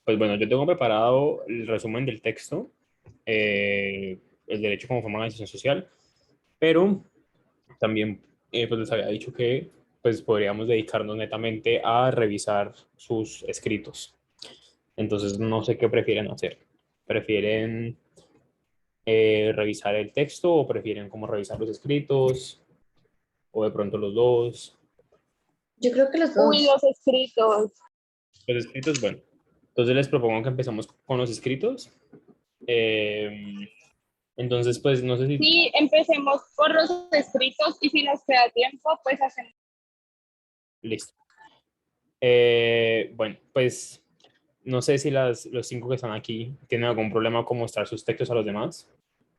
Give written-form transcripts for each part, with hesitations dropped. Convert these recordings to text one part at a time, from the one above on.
Pues bueno, yo tengo preparado el resumen del texto, el derecho como forma de organización social, pero también pues les había dicho que pues podríamos dedicarnos netamente a revisar sus escritos. Entonces no sé qué prefieren hacer. ¿Prefieren revisar el texto o prefieren como revisar los escritos o de pronto los dos? Yo creo que los Uy, dos. los escritos. Los escritos, bueno. Entonces les propongo que empezamos con los escritos. Eh, entonces, pues no sé si... Sí, empecemos por los escritos y si nos queda tiempo, pues hacemos. Listo. Bueno, pues no sé si los cinco que están aquí tienen algún problema con mostrar sus textos a los demás,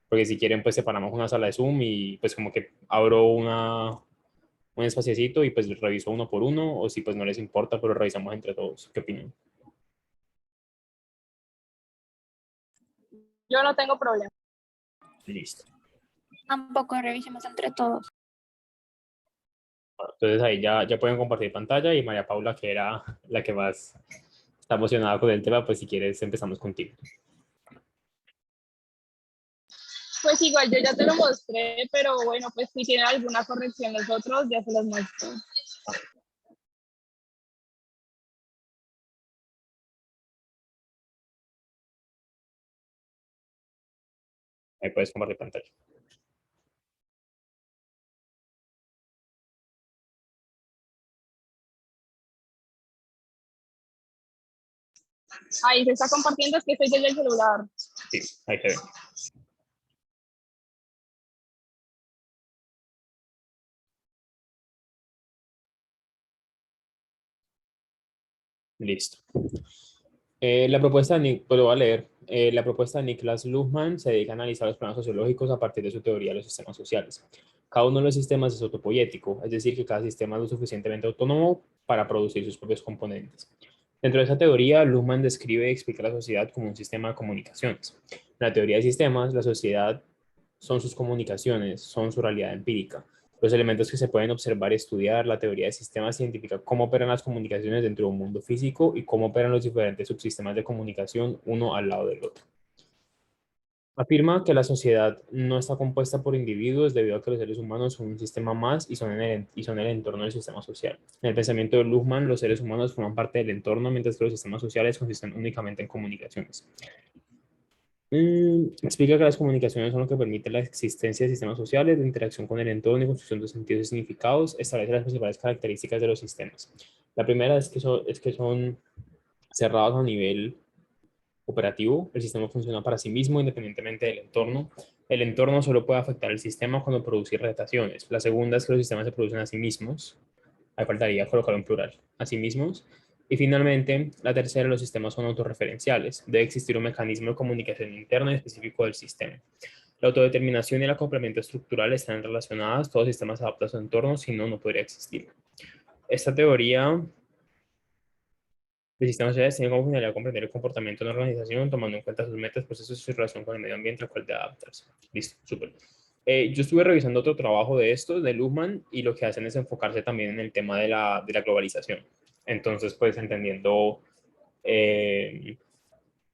porque si quieren, pues separamos una sala de Zoom y pues como que abro un espaciecito y pues reviso uno por uno, o si pues no les importa, pero revisamos entre todos. ¿Qué opinan? Yo no tengo problema. Listo. Tampoco revisemos entre todos. Bueno, entonces ahí ya pueden compartir pantalla y María Paula, que era la que más está emocionada con el tema, pues si quieres empezamos contigo. Pues igual yo ya te lo mostré, pero bueno, pues si tienen alguna corrección los otros, ya se los muestro. Ahí puedes compartir pantalla. Ahí se está compartiendo, es que estoy desde el celular. Sí, ahí se ve. Listo. La propuesta de pues lo voy a leer. La propuesta de Niklas Luhmann se dedica a analizar los problemas sociológicos a partir de su teoría de los sistemas sociales. Cada uno de los sistemas es autopoyético, es decir, que cada sistema es lo suficientemente autónomo para producir sus propios componentes. Dentro de esa teoría, Luhmann describe y explica la sociedad como un sistema de comunicaciones. En la teoría de sistemas, la sociedad son sus comunicaciones, son su realidad empírica. Los elementos que se pueden observar y estudiar, la teoría de sistemas identifica cómo operan las comunicaciones dentro de un mundo físico y cómo operan los diferentes subsistemas de comunicación uno al lado del otro. Afirma que la sociedad no está compuesta por individuos debido a que los seres humanos son un sistema más y son el entorno del sistema social. En el pensamiento de Luhmann, los seres humanos forman parte del entorno, mientras que los sistemas sociales consisten únicamente en comunicaciones. Explica que las comunicaciones son lo que permite la existencia de sistemas sociales, de interacción con el entorno y construcción de sentidos y significados. Establece las principales características de los sistemas. La primera es que son cerrados a nivel operativo. El sistema funciona para sí mismo independientemente del entorno. El entorno solo puede afectar el sistema cuando produce irritaciones. La segunda es que los sistemas se producen a sí mismos. Ahí faltaría colocarlo en plural. A sí mismos. Y finalmente, la tercera, los sistemas son autorreferenciales. Debe existir un mecanismo de comunicación interna y específico del sistema. La autodeterminación y el complemento estructural están relacionadas. Todo sistema se adapta a su entorno, si no, no podría existir. Esta teoría de sistemas sociales tiene como finalidad comprender el comportamiento de una organización, tomando en cuenta sus metas, procesos y su relación con el medio ambiente al cual debe adaptarse. Listo, súper. Yo estuve revisando otro trabajo de estos, de Luhmann, y lo que hacen es enfocarse también en el tema de la globalización. Entonces, pues eh,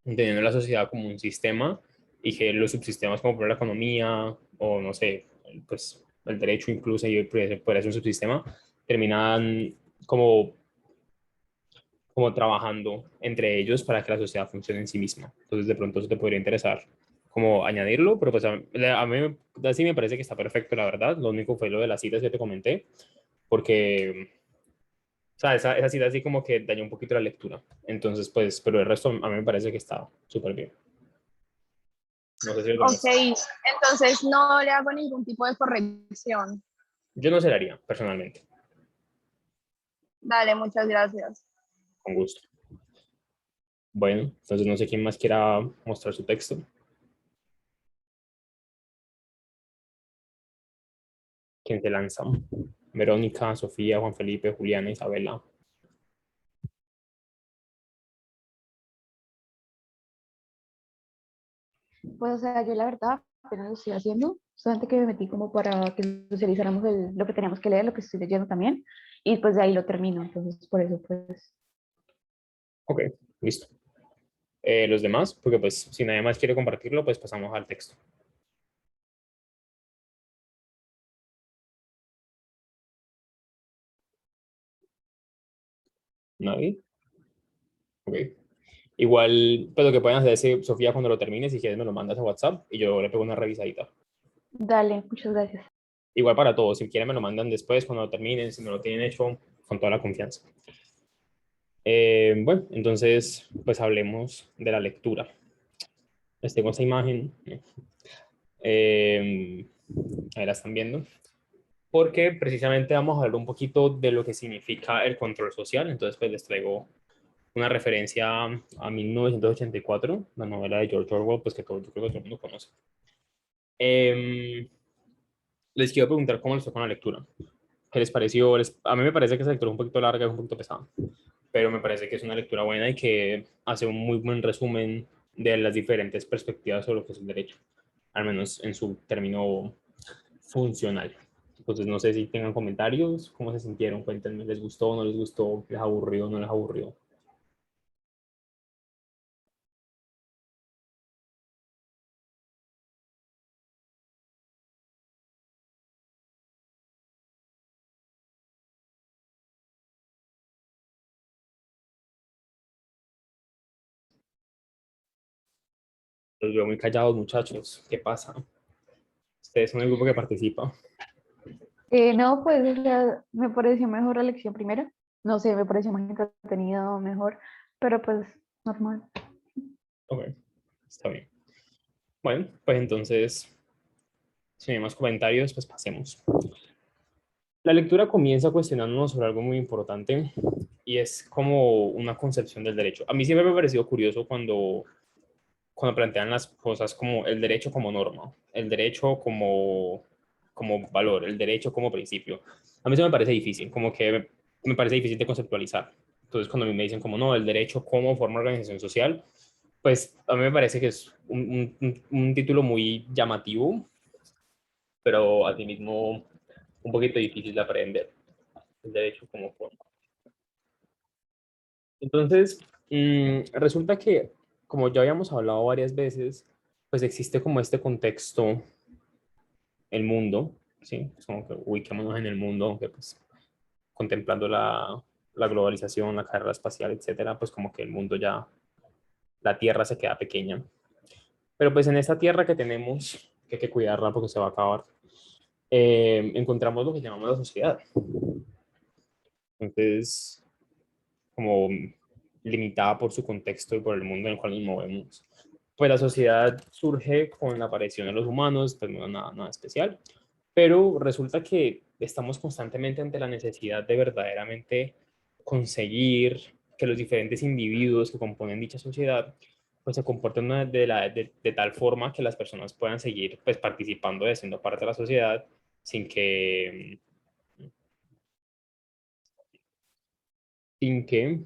entendiendo la sociedad como un sistema y que los subsistemas como por la economía o no sé, pues el derecho incluso y puede ser un subsistema, terminan como, como trabajando entre ellos para que la sociedad funcione en sí misma. Entonces de pronto eso te podría interesar como añadirlo, pero pues a mí así me parece que está perfecto, la verdad. Lo único fue lo de las citas que te comenté, porque o sea, esa cita así como que dañó un poquito la lectura. Entonces, pues, pero el resto a mí me parece que está súper bien. No sé si los Ok, demás. entonces no le hago ningún tipo de corrección. Yo no se la haría, personalmente, Dale, muchas gracias. con gusto. Bueno, entonces no sé quién más quiera mostrar su texto. ¿Quién se lanza? Verónica, Sofía, Juan Felipe, Juliana, Isabela. Pues, o sea, yo la verdad apenas lo estoy haciendo, solamente que me metí como para que socializáramos lo que teníamos que leer, lo que estoy leyendo también, y pues de ahí lo termino, entonces por eso pues. Ok, listo. los demás, porque pues si nadie más quiere compartirlo, pues pasamos al texto. ¿Nadie? Ok. Igual, pues lo que pueden hacer es, Sofía, cuando lo termines, si quieres me lo mandas a WhatsApp y yo le pego una revisadita. Dale, muchas gracias. Igual para todos, si quieren me lo mandan después, cuando lo terminen, si me lo tienen hecho, con toda la confianza. Bueno, entonces, pues hablemos de la lectura. Les tengo esta imagen. Ahí la están viendo. Porque precisamente vamos a hablar un poquito de lo que significa el control social. Entonces, pues les traigo una referencia a 1984, la novela de George Orwell, pues que todo, yo creo que todo el mundo conoce. Les quiero preguntar cómo les fue con la lectura. ¿Qué les pareció? A mí me parece que esa lectura es un poquito larga, es un poquito pesada, pero me parece que es una lectura buena y que hace un muy buen resumen de las diferentes perspectivas sobre lo que es el derecho, al menos en su término funcional. Entonces, no sé si tengan comentarios, cómo se sintieron, cuéntenme, ¿les gustó, no les gustó, les aburrió, no les aburrió? Los veo muy callados, muchachos. ¿Qué pasa? Ustedes son el grupo que participa. No, pues, o sea, me pareció mejor la lección primera. No sé, me pareció más entretenido, mejor, pero pues, normal. Ok, está bien. Bueno, pues entonces, si no hay más comentarios, pues pasemos. La lectura comienza cuestionándonos sobre algo muy importante y es como una concepción del derecho. A mí siempre me ha parecido curioso cuando plantean las cosas como el derecho como norma, el derecho como valor, el derecho como principio. A mí eso me parece difícil, como que me parece difícil de conceptualizar. Entonces, cuando a mí me dicen como no, el derecho como forma de organización social, pues a mí me parece que es un título muy llamativo, pero asimismo un poquito difícil de aprender, el derecho como forma. Entonces, resulta que, como ya habíamos hablado varias veces, pues existe como este contexto, el mundo, ¿sí? Es como que ubiquémonos en el mundo, aunque pues contemplando la globalización, la carrera espacial, etcétera, pues como que el mundo ya, la Tierra se queda pequeña. Pero pues en esta Tierra que tenemos, que hay que cuidarla porque se va a acabar, encontramos lo que llamamos la sociedad. Entonces, como limitada por su contexto y por el mundo en el cual nos movemos. Pues la sociedad surge con la aparición de los humanos, pues no es nada especial, pero resulta que estamos constantemente ante la necesidad de verdaderamente conseguir que los diferentes individuos que componen dicha sociedad pues se comporten de tal forma que las personas puedan seguir pues participando y siendo parte de la sociedad sin que sin que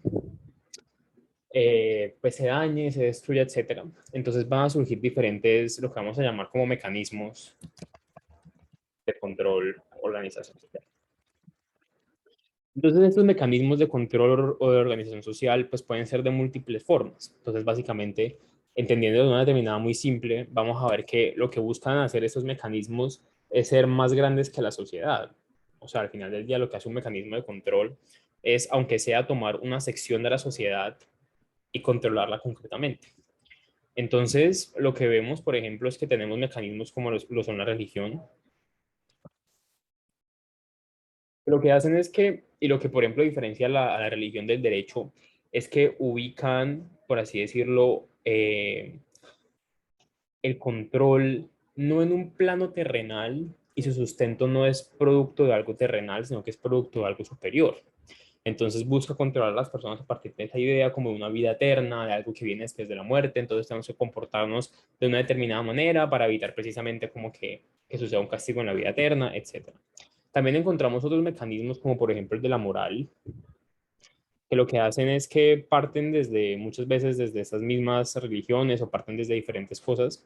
pues se dañe, se destruya, etcétera. Entonces van a surgir diferentes, lo que vamos a llamar como mecanismos de control organización social. Entonces estos mecanismos de control o de organización social pues pueden ser de múltiples formas. Entonces básicamente, entendiendo de una determinada muy simple, vamos a ver que lo que buscan hacer estos mecanismos es ser más grandes que la sociedad. O sea, al final del día lo que hace un mecanismo de control es, aunque sea tomar una sección de la sociedad y controlarla concretamente. Entonces, lo que vemos, por ejemplo, es que tenemos mecanismos como lo son la religión. Lo que hacen es que, y lo que, por ejemplo, diferencia a la religión del derecho, es que ubican, por así decirlo, el control no en un plano terrenal y su sustento no es producto de algo terrenal, sino que es producto de algo superior. Entonces busca controlar a las personas a partir de esa idea como de una vida eterna, de algo que viene después de la muerte. Entonces tenemos que comportarnos de una determinada manera para evitar precisamente como que suceda un castigo en la vida eterna, etcétera. También encontramos otros mecanismos como por ejemplo el de la moral, que lo que hacen es que parten desde muchas veces desde estas mismas religiones o parten desde diferentes cosas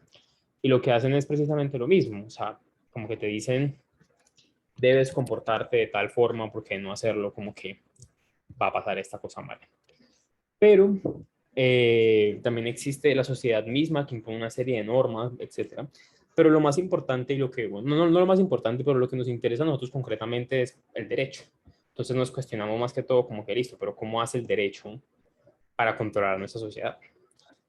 y lo que hacen es precisamente lo mismo, o sea, como que te dicen debes comportarte de tal forma porque no hacerlo como que va a pasar esta cosa mala. Pero También existe la sociedad misma que impone una serie de normas, etcétera. Pero lo más importante y lo que, bueno, no lo más importante, pero lo que nos interesa a nosotros concretamente es el derecho. Entonces nos cuestionamos más que todo como que listo, pero ¿cómo hace el derecho para controlar nuestra sociedad?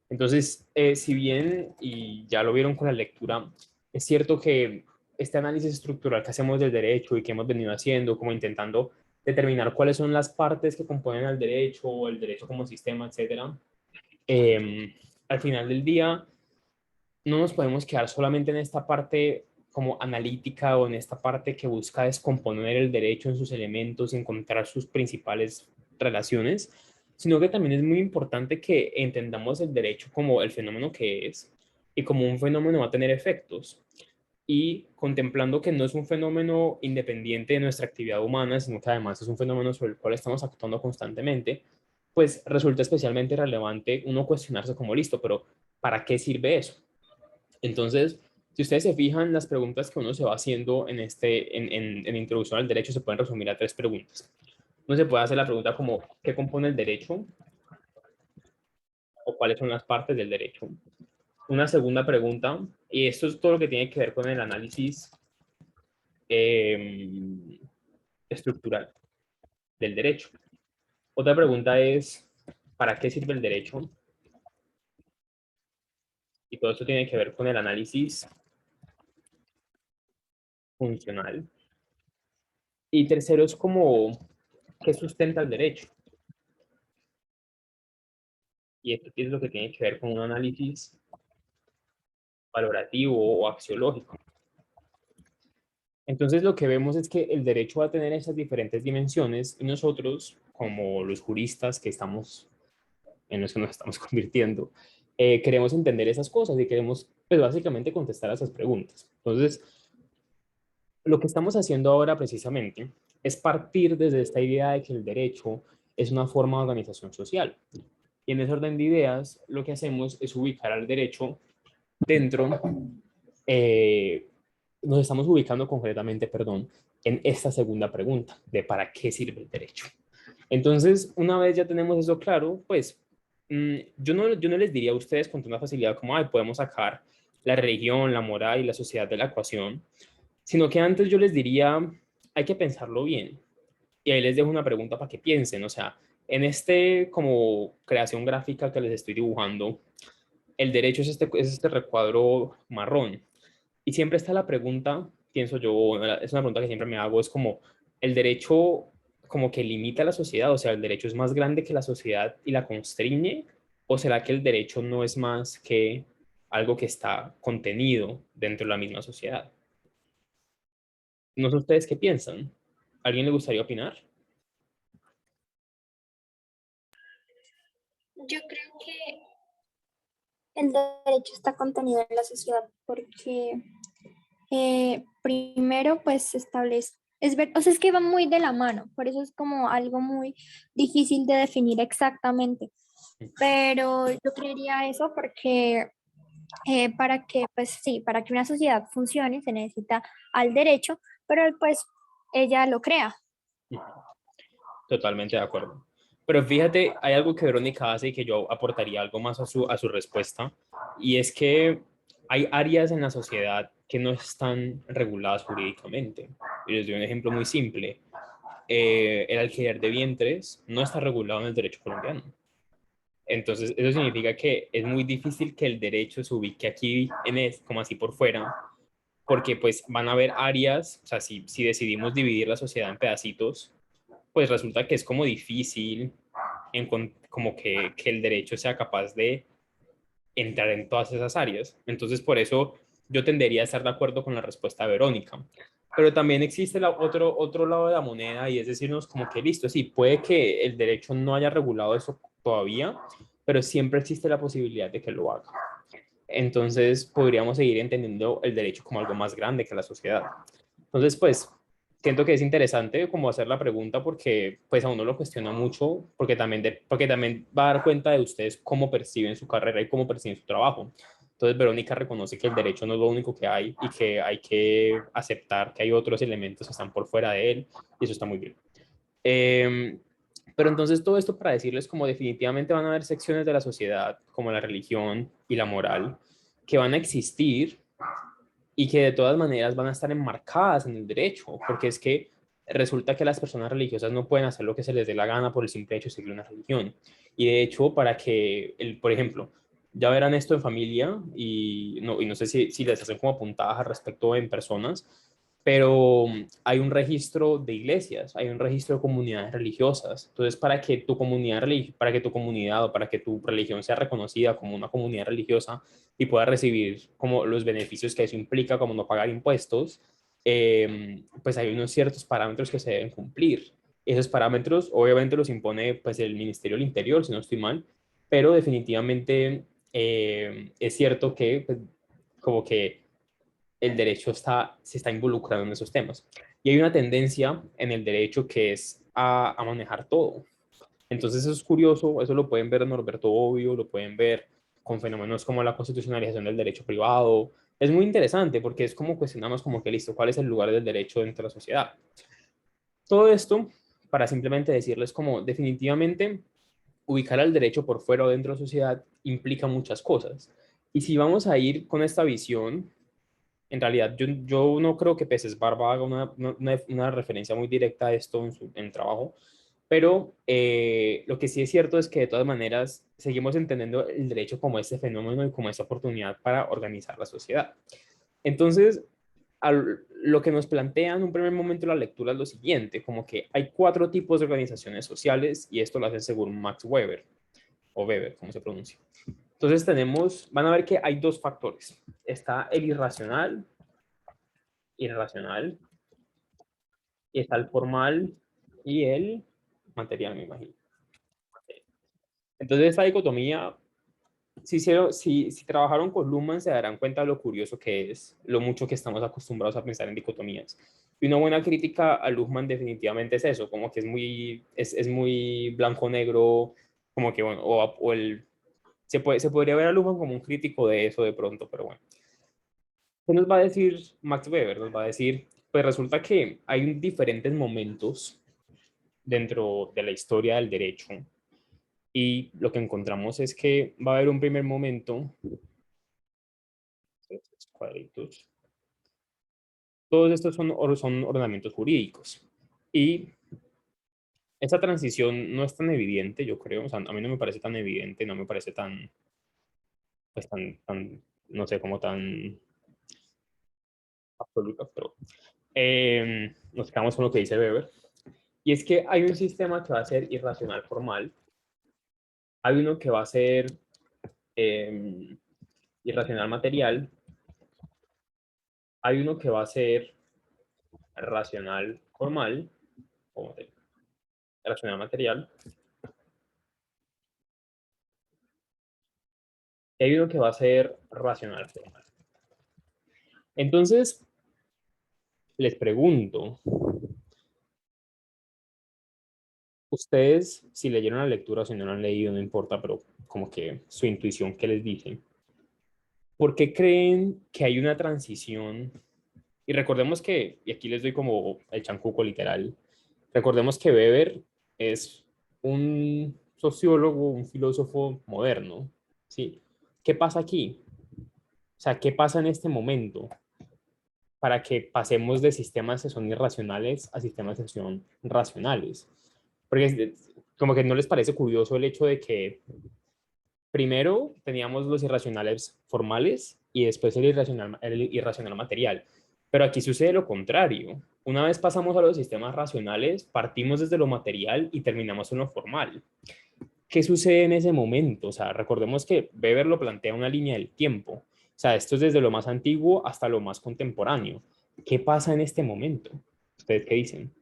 Entonces, si bien, y ya lo vieron con la lectura, es cierto que este análisis estructural que hacemos del derecho y que hemos venido haciendo, como intentando determinar cuáles son las partes que componen al derecho, o el derecho como sistema, etcétera, al final del día no nos podemos quedar solamente en esta parte como analítica o en esta parte que busca descomponer el derecho en sus elementos y encontrar sus principales relaciones, sino que también es muy importante que entendamos el derecho como el fenómeno que es y como un fenómeno va a tener efectos y contemplando que no es un fenómeno independiente de nuestra actividad humana, sino que además es un fenómeno sobre el cual estamos actuando constantemente, pues resulta especialmente relevante uno cuestionarse como listo, pero ¿para qué sirve eso? Entonces, si ustedes se fijan, las preguntas que uno se va haciendo en introducción al derecho se pueden resumir a 3 preguntas. Uno se puede hacer la pregunta como, ¿qué compone el derecho? ¿O cuáles son las partes del derecho? Una segunda pregunta, y esto es todo lo que tiene que ver con el análisis eh, estructural del derecho. Otra pregunta es, ¿para qué sirve el derecho? Y todo esto tiene que ver con el análisis funcional. Y tercero es como, ¿qué sustenta el derecho? Y esto es lo que tiene que ver con un análisis valorativo o axiológico. Entonces lo que vemos es que el derecho va a tener esas diferentes dimensiones y nosotros, como los juristas que estamos en los que nos estamos convirtiendo, queremos entender esas cosas y queremos, pues básicamente contestar a esas preguntas. Entonces, lo que estamos haciendo ahora precisamente es partir desde esta idea de que el derecho es una forma de organización social. Y en ese orden de ideas, lo que hacemos es ubicar al derecho dentro, eh, nos estamos ubicando concretamente, perdón, en esta segunda pregunta de para qué sirve el derecho. Entonces, una vez ya tenemos eso claro, pues yo no les diría a ustedes con tanta facilidad como, ay, podemos sacar la religión, la moral y la sociedad de la ecuación, sino que antes yo les diría, hay que pensarlo bien. Y ahí les dejo una pregunta para que piensen, o sea, en este como creación gráfica que les estoy dibujando, el derecho es este recuadro marrón. Y siempre está la pregunta, pienso yo, es una pregunta que siempre me hago, es como, ¿el derecho como que limita a la sociedad? O sea, ¿el derecho es más grande que la sociedad y la constriñe? ¿O será que el derecho no es más que algo que está contenido dentro de la misma sociedad? No sé ustedes qué piensan. ¿A alguien le gustaría opinar? Yo creo que el derecho está contenido en la sociedad porque primero pues se establece, o sea, es que va muy de la mano, por eso es como algo muy difícil de definir exactamente, pero yo creería eso porque para que, pues sí, para que una sociedad funcione se necesita al derecho, pero pues ella lo crea. Totalmente de acuerdo. Pero fíjate, hay algo que Verónica hace y que yo aportaría algo más a su respuesta, y es que hay áreas en la sociedad que no están reguladas jurídicamente. Y les doy un ejemplo muy simple. El alquiler de vientres no está regulado en el derecho colombiano. Entonces, eso significa que es muy difícil que el derecho se ubique aquí como así por fuera, porque pues van a haber áreas, o sea, si decidimos dividir la sociedad en pedacitos, pues resulta que es como difícil como que el derecho sea capaz de entrar en todas esas áreas. Entonces, por eso yo tendería a estar de acuerdo con la respuesta de Verónica. Pero también existe otro lado de la moneda y es decirnos como que listo, sí, puede que el derecho no haya regulado eso todavía, pero siempre existe la posibilidad de que lo haga. Entonces podríamos seguir entendiendo el derecho como algo más grande que la sociedad. Entonces, pues, siento que es interesante como hacer la pregunta porque pues a uno lo cuestiona mucho, porque también va a dar cuenta de ustedes cómo perciben su carrera y cómo perciben su trabajo. Entonces, Verónica reconoce que el derecho no es lo único que hay y que hay que aceptar que hay otros elementos que están por fuera de él y eso está muy bien. Eh, Pero entonces todo esto para decirles como definitivamente van a haber secciones de la sociedad, como la religión y la moral, que van a existir y que de todas maneras van a estar enmarcadas en el derecho, porque es que resulta que las personas religiosas no pueden hacer lo que se les dé la gana por el simple hecho de seguir una religión. Y de hecho, para que, por ejemplo, ya verán esto en familia y no sé si les hacen como puntadas al respecto en personas, pero hay un registro de iglesias, hay un registro de comunidades religiosas. Entonces, para que tu comunidad o para que tu religión sea reconocida como una comunidad religiosa y pueda recibir como los beneficios que eso implica, como no pagar impuestos, pues hay unos ciertos parámetros que se deben cumplir. Esos parámetros obviamente los impone pues el Ministerio del Interior, si no estoy mal, pero definitivamente es cierto que pues, como que el derecho se está involucrando en esos temas. Y hay una tendencia en el derecho que es a manejar todo. Entonces eso es curioso, eso lo pueden ver en Norberto Bobbio, lo pueden ver con fenómenos como la constitucionalización del derecho privado. Es muy interesante porque es como cuestionamos como que listo, ¿cuál es el lugar del derecho dentro de la sociedad? Todo esto para simplemente decirles como definitivamente ubicar al derecho por fuera o dentro de la sociedad implica muchas cosas. Y si vamos a ir con esta visión, en realidad, yo no creo que Peces Barba haga una referencia muy directa a esto en el trabajo, pero lo que sí es cierto es que de todas maneras seguimos entendiendo el derecho como este fenómeno y como esta oportunidad para organizar la sociedad. Entonces, lo que nos plantea en un primer momento la lectura es lo siguiente, como que hay 4 tipos de organizaciones sociales y esto lo hace según Max Weber, o Weber, como se pronuncia. Entonces van a ver que hay 2 factores. Está el irracional, y está el formal y el material, me imagino. Entonces esta dicotomía, si trabajaron con Luhmann se darán cuenta de lo curioso que es, lo mucho que estamos acostumbrados a pensar en dicotomías. Y una buena crítica a Luhmann definitivamente es eso, como que es muy blanco-negro, como que, bueno, se podría ver a Luhmann como un crítico de eso de pronto, pero bueno. ¿Qué nos va a decir Max Weber? Nos va a decir, pues resulta que hay diferentes momentos dentro de la historia del derecho y lo que encontramos es que va a haber un primer momento, estos cuadritos, todos estos son ordenamientos jurídicos y esa transición no es tan evidente, yo creo, o sea, a mí no me parece tan evidente, no me parece tan, pues no sé, como tan absoluta, pero nos quedamos con lo que dice Weber. Y es que hay un sistema que va a ser irracional formal, hay uno que va a ser eh, irracional material, hay uno que va a ser racional formal, o racional material, y hay uno que va a ser racional formal. Entonces, les pregunto, ustedes, si leyeron la lectura o si no la han leído, no importa, pero como que su intuición, ¿qué les dice? ¿Por qué creen que hay una transición? Y recordemos que, y aquí les doy como el chancuco literal, recordemos que Weber es un sociólogo, un filósofo moderno, ¿sí? ¿Qué pasa aquí? O sea, ¿qué pasa en este momento para que pasemos de sistemas que son irracionales a sistemas que son racionales? Porque como que no les parece curioso el hecho de que primero teníamos los irracionales formales y después el irracional material. Pero aquí sucede lo contrario. Una vez pasamos a los sistemas racionales, partimos desde lo material y terminamos en lo formal. ¿Qué sucede en ese momento? O sea, recordemos que Weber lo plantea una línea del tiempo. O sea, esto es desde lo más antiguo hasta lo más contemporáneo. ¿Qué pasa en este momento? ¿Ustedes qué dicen?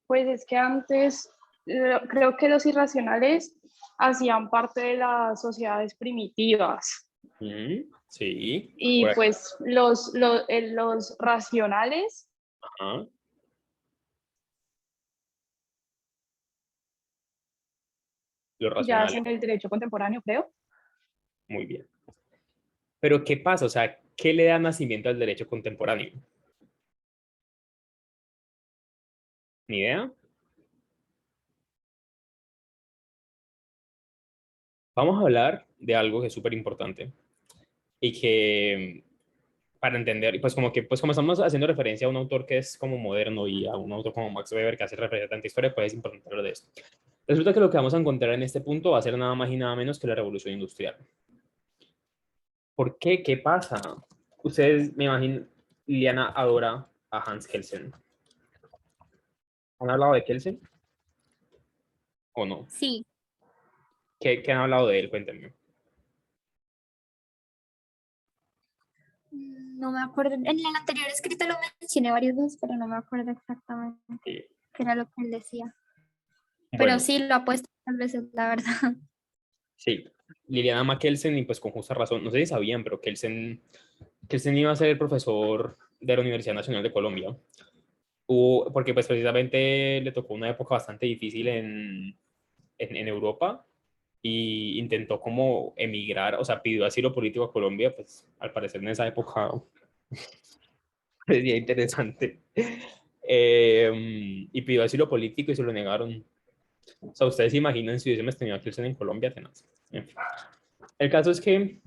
Pues es que antes creo que los irracionales hacían parte de las sociedades primitivas Sí, y por ahí. pues los racionales Ajá, los ya racionales. hacen el derecho contemporáneo, creo. Muy bien. Pero ¿qué pasa? O sea, ¿qué le da nacimiento al derecho contemporáneo? ¿Ni idea? Vamos a hablar de algo que es súper importante y que para entender, pues como estamos haciendo referencia a un autor que es como moderno y a un autor como Max Weber que hace referencia a tanta historia, pues es importante hablar de esto. Resulta que lo que vamos a encontrar en este punto va a ser nada más y nada menos que la revolución industrial. ¿Por qué? ¿Qué pasa? Ustedes, me imagino, Liliana adora a Hans Kelsen. ¿Han hablado de Kelsen o no? Sí, ¿Qué han hablado de él? Cuéntenme. no me acuerdo. En el anterior escrito lo mencioné varias veces, pero no me acuerdo exactamente Sí. qué era lo que él decía. Pero Bueno, sí, lo ha puesto muchas veces, la verdad. sí. Liliana ama a Kelsen y pues con justa razón, no sé si sabían, pero Kelsen iba a ser el profesor de la Universidad Nacional de Colombia. Porque pues precisamente le tocó una época bastante difícil en Europa y intentó como emigrar, o sea, pidió asilo político a Colombia, pues al parecer en esa época sería interesante. Y pidió asilo político y se lo negaron. O sea, ustedes se imaginan si hubiésemos tenido Kelsen en Colombia, tenaz. En fin. El caso es que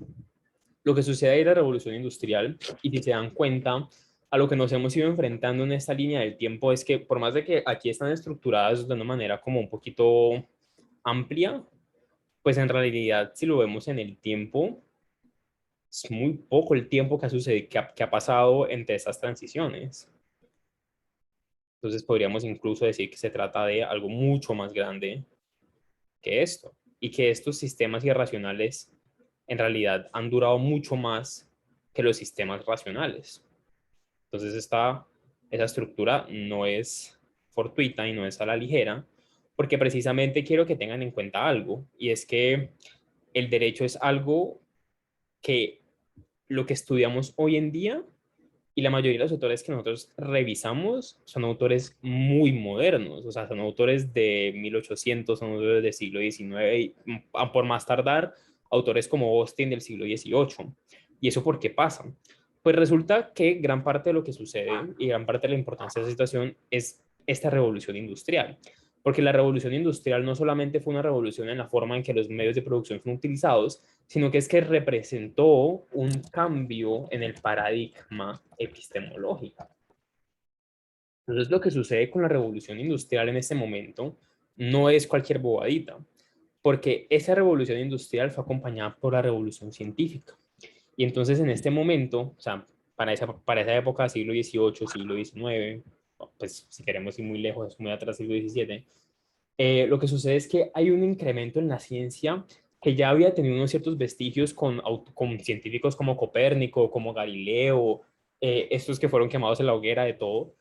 lo que sucede ahí es la revolución industrial y si se dan cuenta, a lo que nos hemos ido enfrentando en esta línea del tiempo es que por más de que aquí están estructuradas de una manera como un poquito amplia, pues en realidad si lo vemos en el tiempo, es muy poco el tiempo que ha sucedido, que ha pasado entre estas transiciones. Entonces podríamos incluso decir que se trata de algo mucho más grande que esto y que estos sistemas irracionales en realidad han durado mucho más que los sistemas racionales. Entonces esa estructura no es fortuita y no es a la ligera, porque precisamente quiero que tengan en cuenta algo, y es que el derecho es algo que lo que estudiamos hoy en día y la mayoría de los autores que nosotros revisamos son autores muy modernos, o sea, son autores de 1800, son autores del siglo XIX, y por más tardar, autores como Austin del siglo XVIII. ¿Y eso por qué pasa? Pues resulta que gran parte de lo que sucede y gran parte de la importancia de esa situación es esta revolución industrial. Porque la revolución industrial no solamente fue una revolución en la forma en que los medios de producción son utilizados, sino que es que representó un cambio en el paradigma epistemológico. Entonces, lo que sucede con la revolución industrial en este momento no es cualquier bobadita, porque esa revolución industrial fue acompañada por la revolución científica. Y entonces, en este momento, o sea, para esa época, siglo XVIII, siglo XIX, pues si queremos ir muy lejos, muy atrás, siglo XVII, lo que sucede es que hay un incremento en la ciencia que ya había tenido unos ciertos vestigios con científicos como Copérnico, como Galileo, estos que fueron quemados en la hoguera de todo,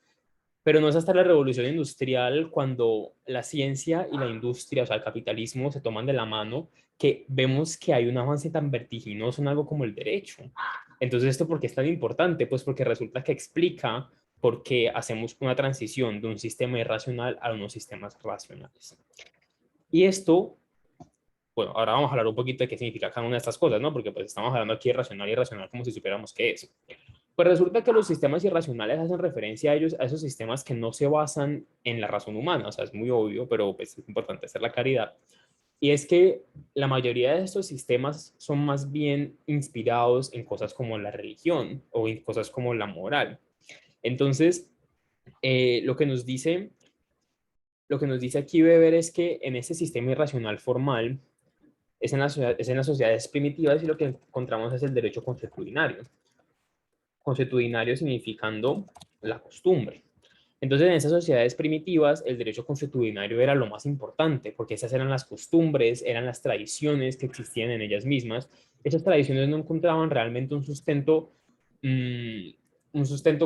pero no es hasta la revolución industrial cuando la ciencia y la industria, o sea, el capitalismo se toman de la mano, que vemos que hay un avance tan vertiginoso en algo como el derecho. Entonces, ¿esto por qué es tan importante? Pues porque resulta que explica por qué hacemos una transición de un sistema irracional a unos sistemas racionales. Y esto, bueno, ahora vamos a hablar un poquito de qué significa cada una de estas cosas, ¿no? Porque pues estamos hablando aquí de racional y irracional como si supiéramos qué es. Pues resulta que los sistemas irracionales hacen referencia a ellos, a esos sistemas que no se basan en la razón humana, o sea, es muy obvio, pero pues, es importante hacer la claridad. Y es que la mayoría de estos sistemas son más bien inspirados en cosas como la religión o en cosas como la moral. Entonces, lo que nos dice aquí Weber es que en este sistema irracional formal es en las sociedades primitivas y lo que encontramos es el derecho consuetudinario. Consuetudinario significando la costumbre. Entonces, en esas sociedades primitivas, el derecho consuetudinario era lo más importante, porque esas eran las costumbres, eran las tradiciones que existían en ellas mismas. Esas tradiciones no encontraban realmente un sustento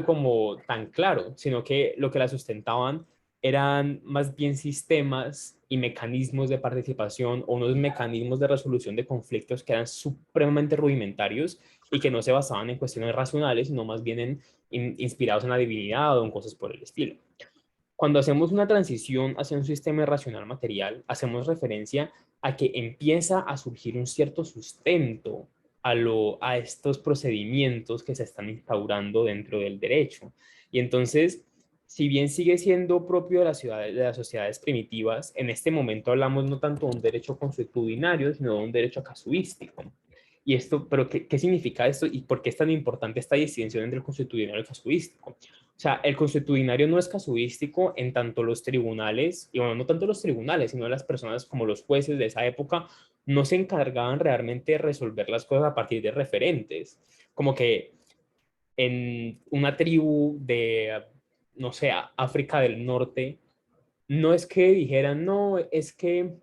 como tan claro, sino que lo que las sustentaban eran más bien sistemas y mecanismos de participación o unos mecanismos de resolución de conflictos que eran supremamente rudimentarios y que no se basaban en cuestiones racionales, sino más bien inspirados en la divinidad o en cosas por el estilo. Cuando hacemos una transición hacia un sistema racional material, hacemos referencia a que empieza a surgir un cierto sustento a estos procedimientos que se están instaurando dentro del derecho. Y entonces si bien sigue siendo propio de de las sociedades primitivas, en este momento hablamos no tanto de un derecho consuetudinario, sino de un derecho casuístico. Y esto, pero ¿qué significa esto y por qué es tan importante esta distinción entre el consuetudinario y el casuístico? O sea, el consuetudinario no es casuístico en tanto los tribunales, y bueno, no tanto los tribunales, sino las personas como los jueces de esa época, no se encargaban realmente de resolver las cosas a partir de referentes. Como que en una tribu de, no sé, África del Norte, no es que dijeran, no, es que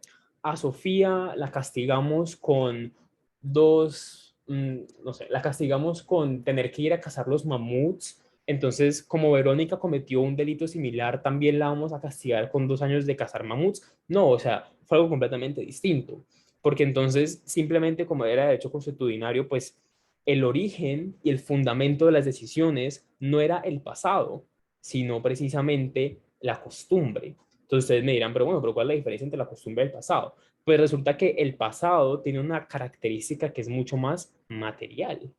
a Sofía la castigamos con no sé, la castigamos con tener que ir a cazar los mamuts. Entonces, como Verónica cometió un delito similar, también la vamos a castigar con 2 años de cazar mamuts. No, o sea, fue algo completamente distinto. Porque entonces, simplemente como era derecho consuetudinario, pues el origen y el fundamento de las decisiones no era el pasado, sino precisamente la costumbre. Entonces ustedes me dirán, pero bueno, pero ¿cuál es la diferencia entre la costumbre y el pasado? Pues resulta que el pasado tiene una característica que es mucho más material.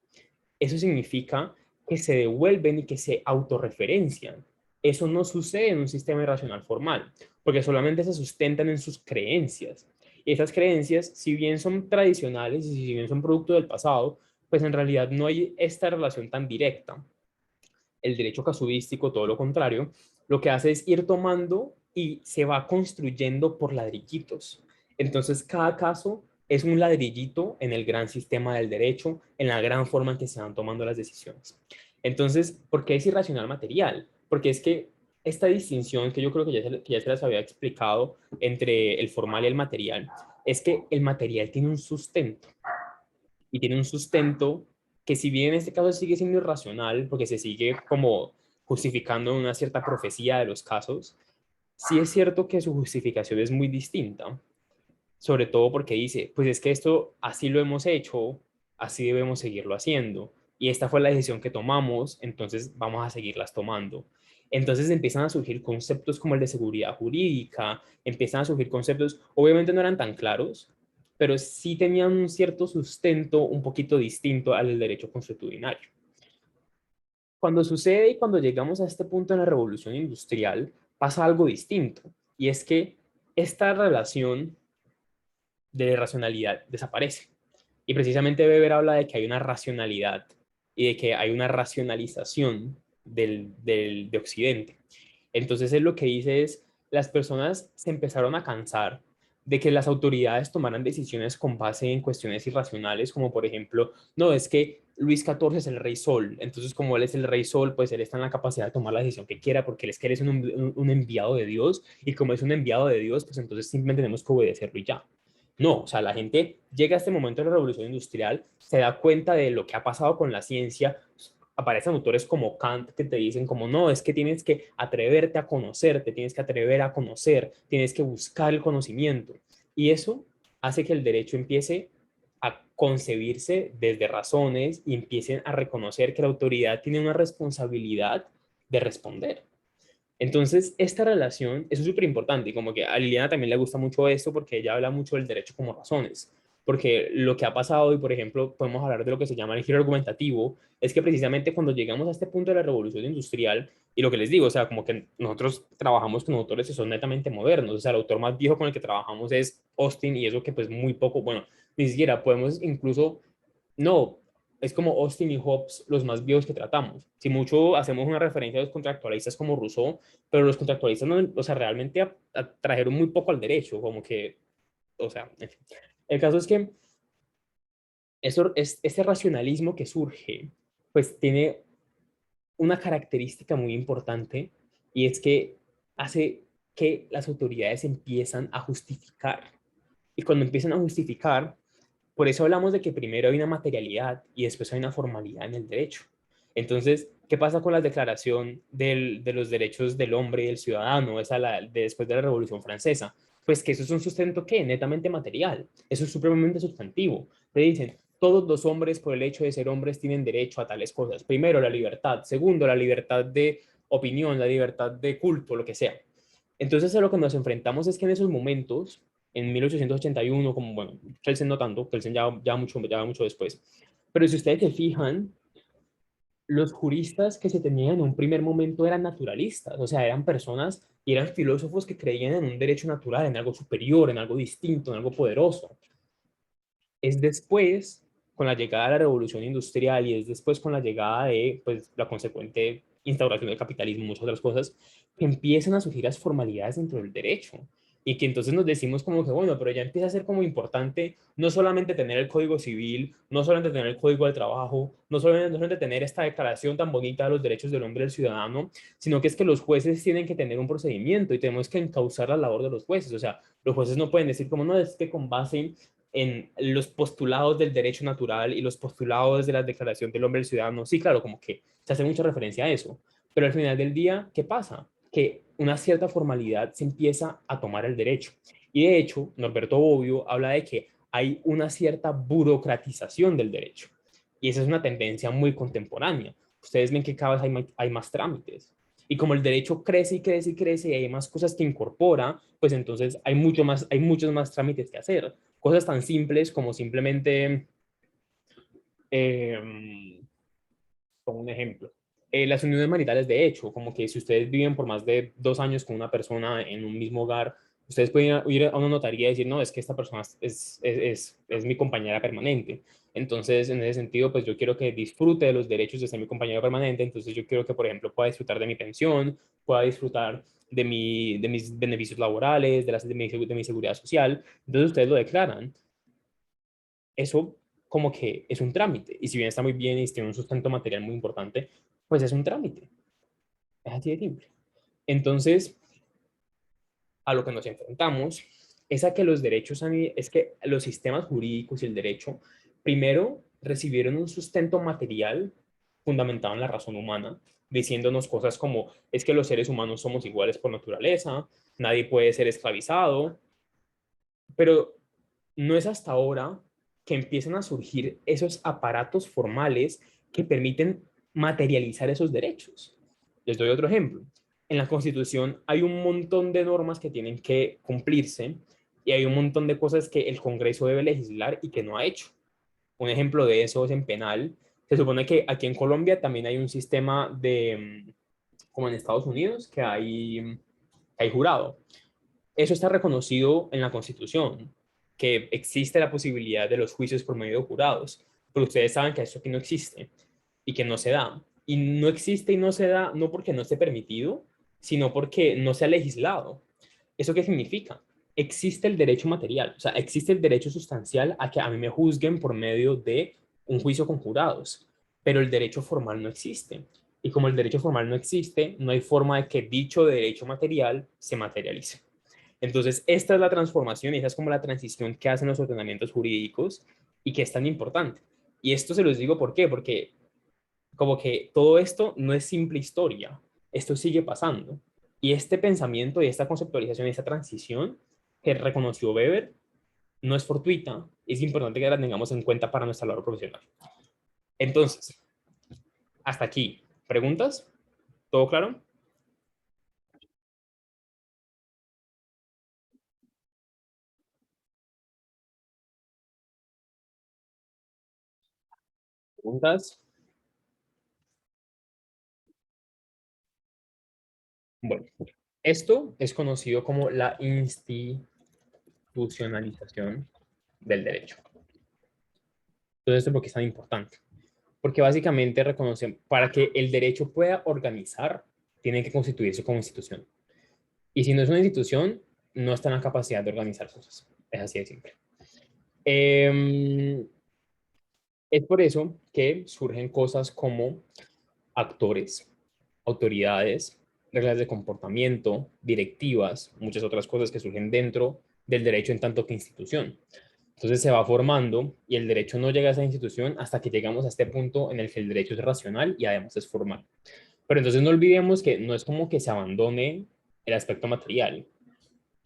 Eso significa que se devuelven y que se autorreferencian. Eso no sucede en un sistema irracional formal, porque solamente se sustentan en sus creencias. Y esas creencias, si bien son tradicionales y si bien son producto del pasado, pues en realidad no hay esta relación tan directa. El derecho casuístico, todo lo contrario, lo que hace es ir tomando y se va construyendo por ladrillitos. Entonces, cada caso es un ladrillito en el gran sistema del derecho, en la gran forma en que se van tomando las decisiones. Entonces, ¿por qué es irracional material? Porque es que esta distinción que yo creo que ya se las había explicado entre el formal y el material, es que el material tiene un sustento y tiene un sustento que si bien en este caso sigue siendo irracional, porque se sigue como justificando una cierta profecía de los casos, sí es cierto que su justificación es muy distinta, sobre todo porque dice, pues es que esto así lo hemos hecho, así debemos seguirlo haciendo, y esta fue la decisión que tomamos, entonces vamos a seguirlas tomando. Entonces empiezan a surgir conceptos como el de seguridad jurídica, empiezan a surgir conceptos, obviamente no eran tan claros, pero sí tenían un cierto sustento un poquito distinto al del derecho consuetudinario. Cuando sucede y cuando llegamos a este punto en la revolución industrial, pasa algo distinto, y es que esta relación de racionalidad desaparece. Y precisamente Weber habla de que hay una racionalidad y de que hay una racionalización de Occidente. Entonces él lo que dice es, las personas se empezaron a cansar de que las autoridades tomaran decisiones con base en cuestiones irracionales, como por ejemplo, no, es que Luis XIV es el rey sol, entonces como él es el rey sol, pues él está en la capacidad de tomar la decisión que quiera, porque él es un enviado de Dios, y como es un enviado de Dios, pues entonces simplemente tenemos que obedecerlo y ya. No, o sea, la gente llega a este momento de la revolución industrial, se da cuenta de lo que ha pasado con la ciencia, aparecen autores como Kant que te dicen como no, es que tienes que atreverte a conocerte, tienes que atrever a conocer, tienes que buscar el conocimiento. Y eso hace que el derecho empiece a concebirse desde razones y empiecen a reconocer que la autoridad tiene una responsabilidad de responder. Entonces, esta relación es súper importante y como que a Liliana también le gusta mucho esto porque ella habla mucho del derecho como razones. Porque lo que ha pasado, y por ejemplo, podemos hablar de lo que se llama el giro argumentativo, es que precisamente cuando llegamos a este punto de la revolución industrial, y lo que les digo, o sea, como que nosotros trabajamos con autores que son netamente modernos, o sea, el autor más viejo con el que trabajamos es Austin, y eso que pues muy poco, bueno, ni siquiera podemos incluso, no, es como Austin y Hobbes los más viejos que tratamos. Si mucho hacemos una referencia a los contractualistas como Rousseau, pero los contractualistas no, o sea, realmente trajeron muy poco al derecho, como que, o sea, en fin. El caso es que ese racionalismo que surge, pues tiene una característica muy importante y es que hace que las autoridades empiezan a justificar. Y cuando empiezan a justificar, por eso hablamos de que primero hay una materialidad y después hay una formalidad en el derecho. Entonces, ¿qué pasa con la declaración de los derechos del hombre y del ciudadano después de la Revolución Francesa? Pues que eso es un sustento que netamente material, eso es supremamente sustantivo. Te dicen, todos los hombres por el hecho de ser hombres tienen derecho a tales cosas. Primero, la libertad. Segundo, la libertad de opinión, la libertad de culto, lo que sea. Entonces, a lo que nos enfrentamos es que en esos momentos, en 1881, como, bueno, Kelsen no tanto, Kelsen ya mucho después, pero si ustedes se fijan, los juristas que se tenían en un primer momento eran naturalistas, o sea, eran personas y eran filósofos que creían en un derecho natural, en algo superior, en algo distinto, en algo poderoso. Es después, con la llegada de la revolución industrial y es después con la llegada de pues, la consecuente instauración del capitalismo y muchas otras cosas, que empiezan a surgir las formalidades dentro del derecho. Y que entonces nos decimos como que, bueno, pero ya empieza a ser como importante no solamente tener el código civil, no solamente tener el código del trabajo, no solamente tener esta declaración tan bonita de los derechos del hombre y del ciudadano, sino que es que los jueces tienen que tener un procedimiento y tenemos que encauzar la labor de los jueces. O sea, los jueces no pueden decir como, no, es que con base en los postulados del derecho natural y los postulados de la Declaración del Hombre y del Ciudadano. Sí, claro, como que se hace mucha referencia a eso. Pero al final del día, ¿qué pasa? Que una cierta formalidad se empieza a tomar el derecho. Y de hecho, Norberto Bobbio habla de que hay una cierta burocratización del derecho. Y esa es una tendencia muy contemporánea. Ustedes ven que cada vez hay más trámites. Y como el derecho crece y crece y crece y hay más cosas que incorpora, pues entonces hay muchos más trámites que hacer. Cosas tan simples como simplemente, como un ejemplo, las uniones maritales de hecho, como que si ustedes viven por más de 2 años con una persona en un mismo hogar, ustedes pueden ir a una notaría y decir, no, es que esta persona es mi compañera permanente. Entonces, en ese sentido, pues yo quiero que disfrute de los derechos de ser mi compañero permanente, entonces yo quiero que, por ejemplo, pueda disfrutar de mi pensión, pueda disfrutar de mis beneficios laborales, de mi seguridad social. Entonces, ustedes lo declaran. Eso como que es un trámite. Y si bien está muy bien y tiene un sustento material muy importante, pues es un trámite. Es así de simple. Entonces, a lo que nos enfrentamos es a que los derechos, es que los sistemas jurídicos y el derecho, primero recibieron un sustento material fundamentado en la razón humana, diciéndonos cosas como, es que los seres humanos somos iguales por naturaleza, nadie puede ser esclavizado, pero no es hasta ahora que empiezan a surgir esos aparatos formales que permiten materializar esos derechos. Les doy otro ejemplo. En la Constitución hay un montón de normas que tienen que cumplirse y hay un montón de cosas que el Congreso debe legislar y que no ha hecho. Un ejemplo de eso es en penal. Se supone que aquí en Colombia también hay un sistema de, como en Estados Unidos, que hay jurado. Eso está reconocido en la Constitución, que existe la posibilidad de los juicios por medio de jurados, pero ustedes saben que eso aquí no existe y que no se da. Y no existe y no se da no porque no esté permitido, sino porque no se ha legislado. ¿Eso qué significa? Existe el derecho material, o sea, existe el derecho sustancial a que a mí me juzguen por medio de un juicio con jurados, pero el derecho formal no existe. Y como el derecho formal no existe, no hay forma de que dicho derecho material se materialice. Entonces, esta es la transformación y esa es como la transición que hacen los ordenamientos jurídicos y que es tan importante. Y esto se los digo ¿por qué? Porque como que todo esto no es simple historia, esto sigue pasando. Y este pensamiento y esta conceptualización y esta transición que reconoció Weber no es fortuita, es importante que la tengamos en cuenta para nuestra labor profesional. Entonces, hasta aquí. ¿Preguntas? ¿Todo claro? ¿Preguntas? Bueno, esto es conocido como la institucionalización del derecho. Entonces, ¿esto por qué es tan importante? Porque básicamente reconocen, para que el derecho pueda organizar, tiene que constituirse como institución. Y si no es una institución, no está en la capacidad de organizar cosas. Es así de simple. Es por eso que surgen cosas como actores, autoridades, reglas de comportamiento, directivas, muchas otras cosas que surgen dentro del derecho en tanto que institución. Entonces se va formando y el derecho no llega a esa institución hasta que llegamos a este punto en el que el derecho es racional y además es formal. Pero entonces no olvidemos que no es como que se abandone el aspecto material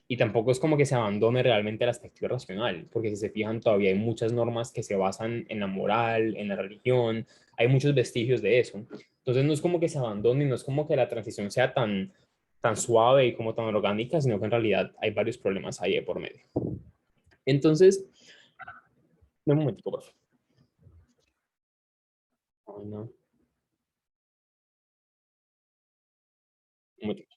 y tampoco es como que se abandone realmente el aspecto irracional, porque si se fijan todavía hay muchas normas que se basan en la moral, en la religión, hay muchos vestigios de eso. Entonces no es como que se abandone, no es como que la transición sea tan suave y como tan orgánica, sino que en realidad hay varios problemas ahí de por medio. Entonces, un momentico, por favor. Ay, no. Un momento.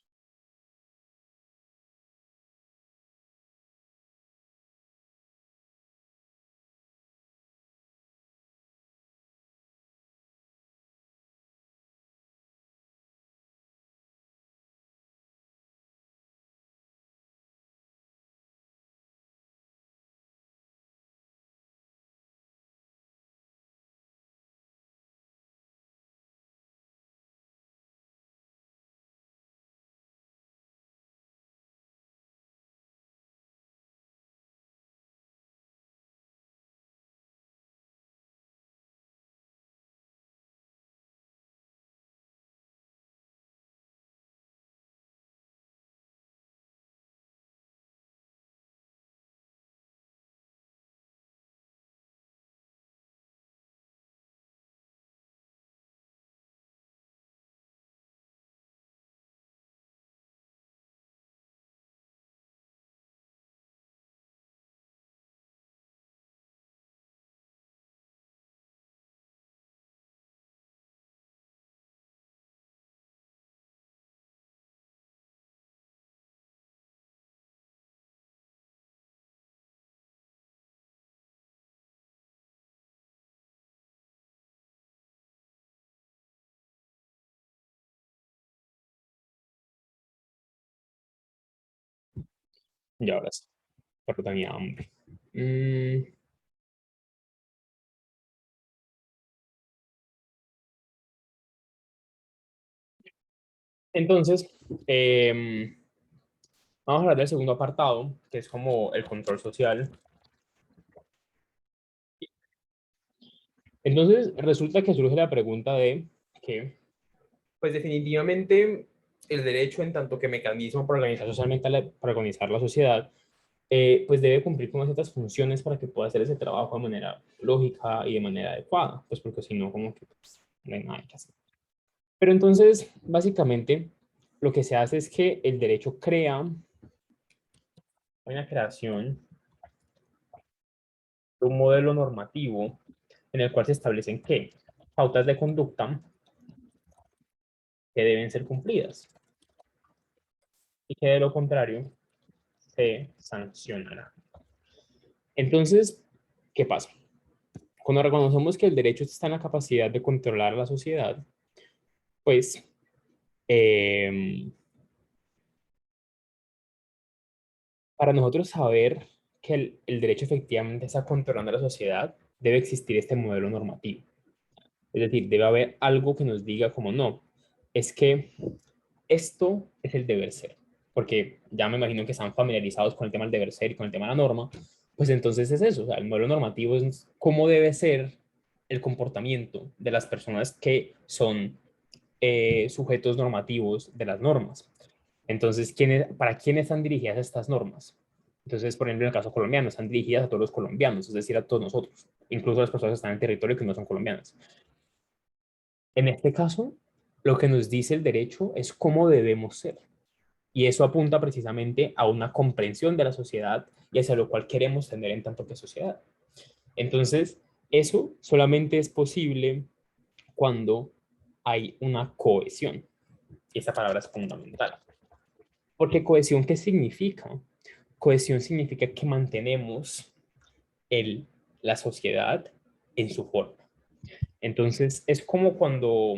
Y ahora sí, pero tenía hambre. Entonces, vamos a hablar del segundo apartado, que es como el control social. Entonces, resulta que surge la pregunta de que, pues definitivamente, el derecho en tanto que mecanismo para organizar socialmente, para organizar la sociedad, pues debe cumplir con ciertas funciones para que pueda hacer ese trabajo de manera lógica y de manera adecuada, pues porque si no, como que pues, no hay nada que hacer. Pero entonces, básicamente, lo que se hace es que el derecho crea una creación de un modelo normativo en el cual se establecen ¿qué? Pautas de conducta que deben ser cumplidas y que de lo contrario se sancionará. Entonces, ¿qué pasa? Cuando reconocemos que el derecho está en la capacidad de controlar la sociedad, pues para nosotros saber que el derecho efectivamente está controlando la sociedad, debe existir este modelo normativo. Es decir, debe haber algo que nos diga como no, es que esto es el deber ser. Porque ya me imagino que están familiarizados con el tema del deber ser y con el tema de la norma, pues entonces es eso, o sea, el modelo normativo es cómo debe ser el comportamiento de las personas que son sujetos normativos de las normas. Entonces, ¿para quién están dirigidas estas normas? Entonces, por ejemplo, en el caso colombiano, están dirigidas a todos los colombianos, es decir, a todos nosotros, incluso a las personas que están en territorio que no son colombianas. En este caso, lo que nos dice el derecho es cómo debemos ser. Y eso apunta precisamente a una comprensión de la sociedad y hacia lo cual queremos tener en tanto que sociedad. Entonces, eso solamente es posible cuando hay una cohesión. Y esta palabra es fundamental. Porque cohesión, ¿qué significa? Cohesión significa que mantenemos la sociedad en su forma. Entonces, es como cuando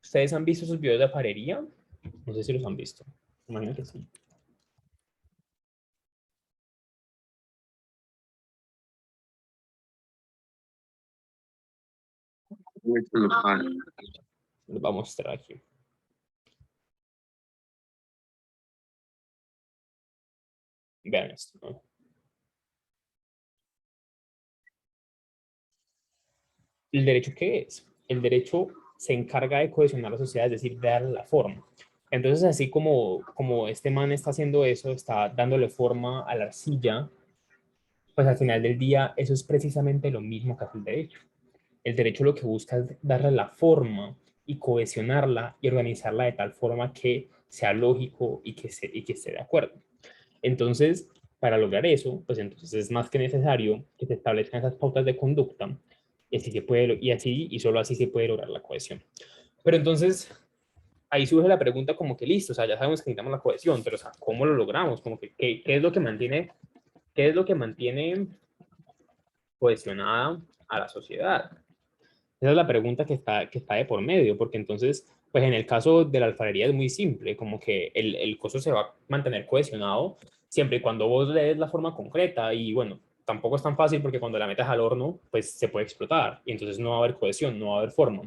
ustedes han visto sus videos de alfarería. No sé si los han visto. Imagino que sí. Los voy a mostrar aquí. Vean esto, ¿no? ¿El derecho qué es? El derecho se encarga de cohesionar la sociedad, es decir, de darle la forma. Entonces, así como este man está haciendo eso, está dándole forma a la arcilla, pues al final del día eso es precisamente lo mismo que hace el derecho. El derecho lo que busca es darle la forma y cohesionarla y organizarla de tal forma que sea lógico y que esté de acuerdo. Entonces, para lograr eso, pues entonces es más que necesario que se establezcan esas pautas de conducta y así se puede, y así y solo así se puede lograr la cohesión. Pero entonces, ahí surge la pregunta como que listo, o sea, ya sabemos que necesitamos la cohesión, pero o sea, ¿cómo lo logramos? Como que, ¿qué es lo que mantiene, qué es lo que mantiene cohesionada a la sociedad? Esa es la pregunta que está de por medio, porque entonces, pues en el caso de la alfarería es muy simple, como que el coso se va a mantener cohesionado siempre y cuando vos le des la forma concreta y bueno, tampoco es tan fácil porque cuando la metas al horno, pues se puede explotar y entonces no va a haber cohesión, no va a haber forma.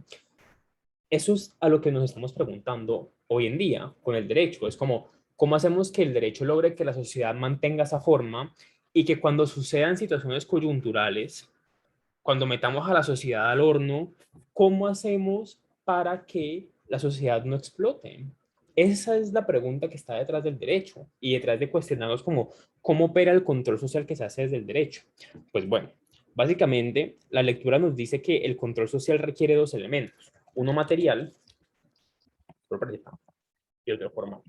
Eso es a lo que nos estamos preguntando hoy en día con el derecho. Es como, ¿cómo hacemos que el derecho logre que la sociedad mantenga esa forma y que cuando sucedan situaciones coyunturales, cuando metamos a la sociedad al horno, ¿cómo hacemos para que la sociedad no explote? Esa es la pregunta que está detrás del derecho y detrás de cuestionarnos como cómo opera el control social que se hace desde el derecho. Pues bueno, básicamente la lectura nos dice que el control social requiere dos elementos, uno material y otro formal.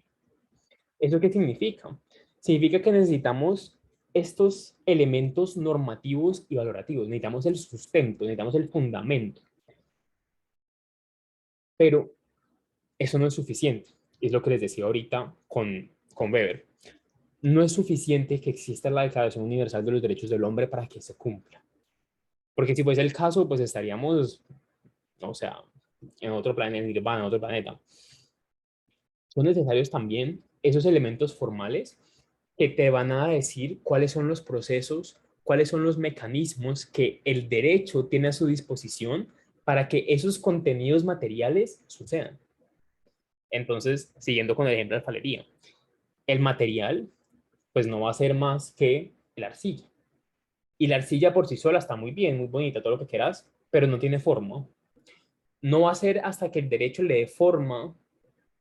¿Eso qué significa? Significa que necesitamos estos elementos normativos y valorativos. Necesitamos el sustento, necesitamos el fundamento. Pero eso no es suficiente. Es lo que les decía ahorita con Weber. No es suficiente que exista la Declaración Universal de los Derechos del Hombre para que se cumpla. Porque si fuese el caso, pues estaríamos, o sea, en otro planeta, en Nirvana, en otro planeta. Son necesarios también esos elementos formales que te van a decir cuáles son los procesos, cuáles son los mecanismos que el derecho tiene a su disposición para que esos contenidos materiales sucedan. Entonces, siguiendo con el ejemplo de alfarería, el material pues no va a ser más que la arcilla. Y la arcilla por sí sola está muy bien, muy bonita, todo lo que quieras, pero no tiene forma. No va a ser hasta que el derecho le dé forma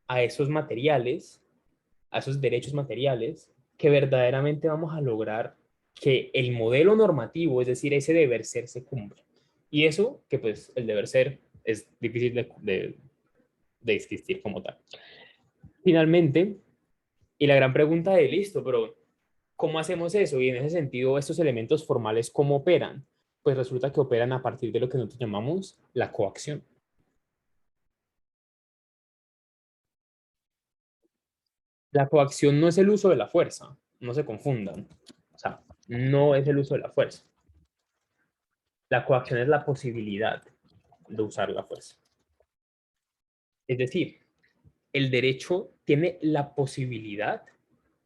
a esos materiales, a esos derechos materiales, que verdaderamente vamos a lograr que el modelo normativo, es decir, ese deber ser, se cumpla. Y eso, que pues el deber ser es difícil de existir como tal. Finalmente, y la gran pregunta de listo, pero ¿cómo hacemos eso? Y en ese sentido, estos elementos formales, ¿cómo operan? Pues resulta que operan a partir de lo que nosotros llamamos la coacción. La coacción no es el uso de la fuerza, no se confundan. O sea, no es el uso de la fuerza. La coacción es la posibilidad de usar la fuerza. Es decir, el derecho tiene la posibilidad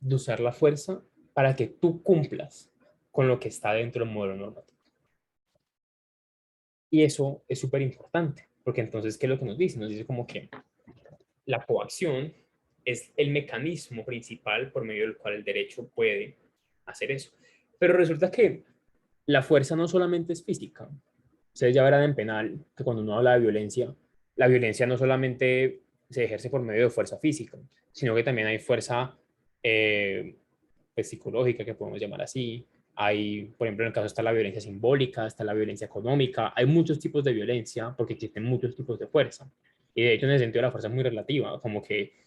de usar la fuerza para que tú cumplas con lo que está dentro del modelo normativo. Y eso es súper importante, porque entonces, ¿qué es lo que nos dice? Nos dice como que la coacción es el mecanismo principal por medio del cual el derecho puede hacer eso. Pero resulta que la fuerza no solamente es física. Ustedes ya verán en penal que cuando uno habla de violencia, la violencia no solamente se ejerce por medio de fuerza física, sino que también hay fuerza pues, psicológica, que podemos llamar así. Hay, por ejemplo, en el caso está la violencia simbólica, está la violencia económica. Hay muchos tipos de violencia porque existen muchos tipos de fuerza. Y de hecho, en ese sentido, la fuerza es muy relativa, como que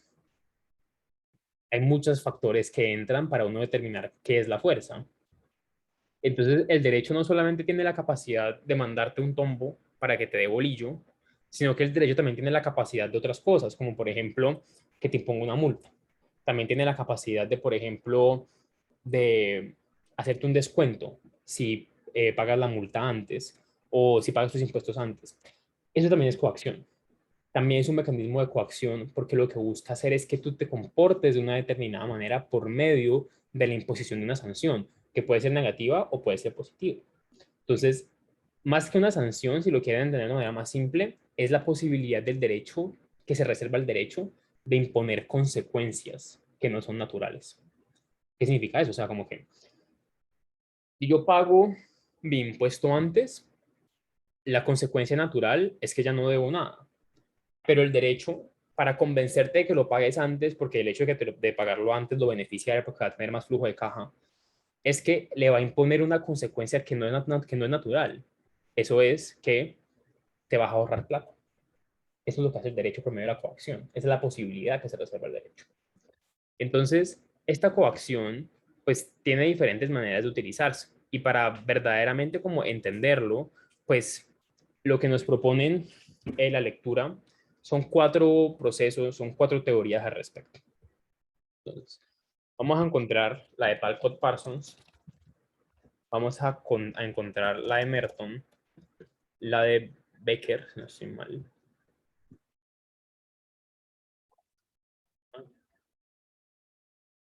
hay muchos factores que entran para uno determinar qué es la fuerza. Entonces, el derecho no solamente tiene la capacidad de mandarte un tombo para que te dé bolillo, sino que el derecho también tiene la capacidad de otras cosas, como por ejemplo, que te imponga una multa. También tiene la capacidad de, por ejemplo, de hacerte un descuento si pagas la multa antes o si pagas tus impuestos antes. Eso también es coacción. También es un mecanismo de coacción porque lo que busca hacer es que tú te comportes de una determinada manera por medio de la imposición de una sanción, que puede ser negativa o puede ser positiva. Entonces, más que una sanción, si lo quieren entender de una manera más simple, es la posibilidad del derecho, que se reserva el derecho de imponer consecuencias que no son naturales. ¿Qué significa eso? O sea, como que si yo pago mi impuesto antes, la consecuencia natural es que ya no debo nada. Pero el derecho, para convencerte de que lo pagues antes, porque el hecho de pagarlo antes lo beneficia porque va a tener más flujo de caja, es que le va a imponer una consecuencia que no es natural. Eso es que te vas a ahorrar plata. Eso es lo que hace el derecho por medio de la coacción. Esa es la posibilidad que se reserva el derecho. Entonces, esta coacción, pues, tiene diferentes maneras de utilizarse. Y para verdaderamente como entenderlo, pues, lo que nos proponen la lectura son 4 procesos, son 4 teorías al respecto. Entonces, vamos a encontrar la de Talcott Parsons, vamos a encontrar la de Merton, la de Becker, si no estoy mal.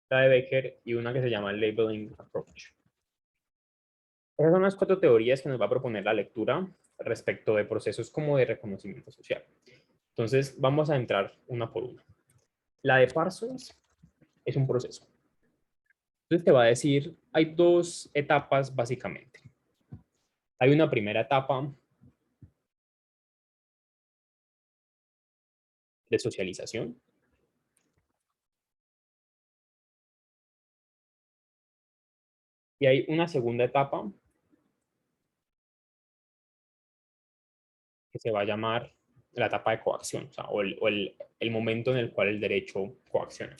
La de Becker y una que se llama Labeling Approach. Esas son las 4 teorías que nos va a proponer la lectura respecto de procesos como de reconocimiento social. Entonces, vamos a entrar una por una. La de Parsons es un proceso. Entonces, te va a decir, hay 2 etapas básicamente. Hay una primera etapa de socialización. Y hay una segunda etapa que se va a llamar la etapa de coacción, o sea, el momento en el cual el derecho coacciona.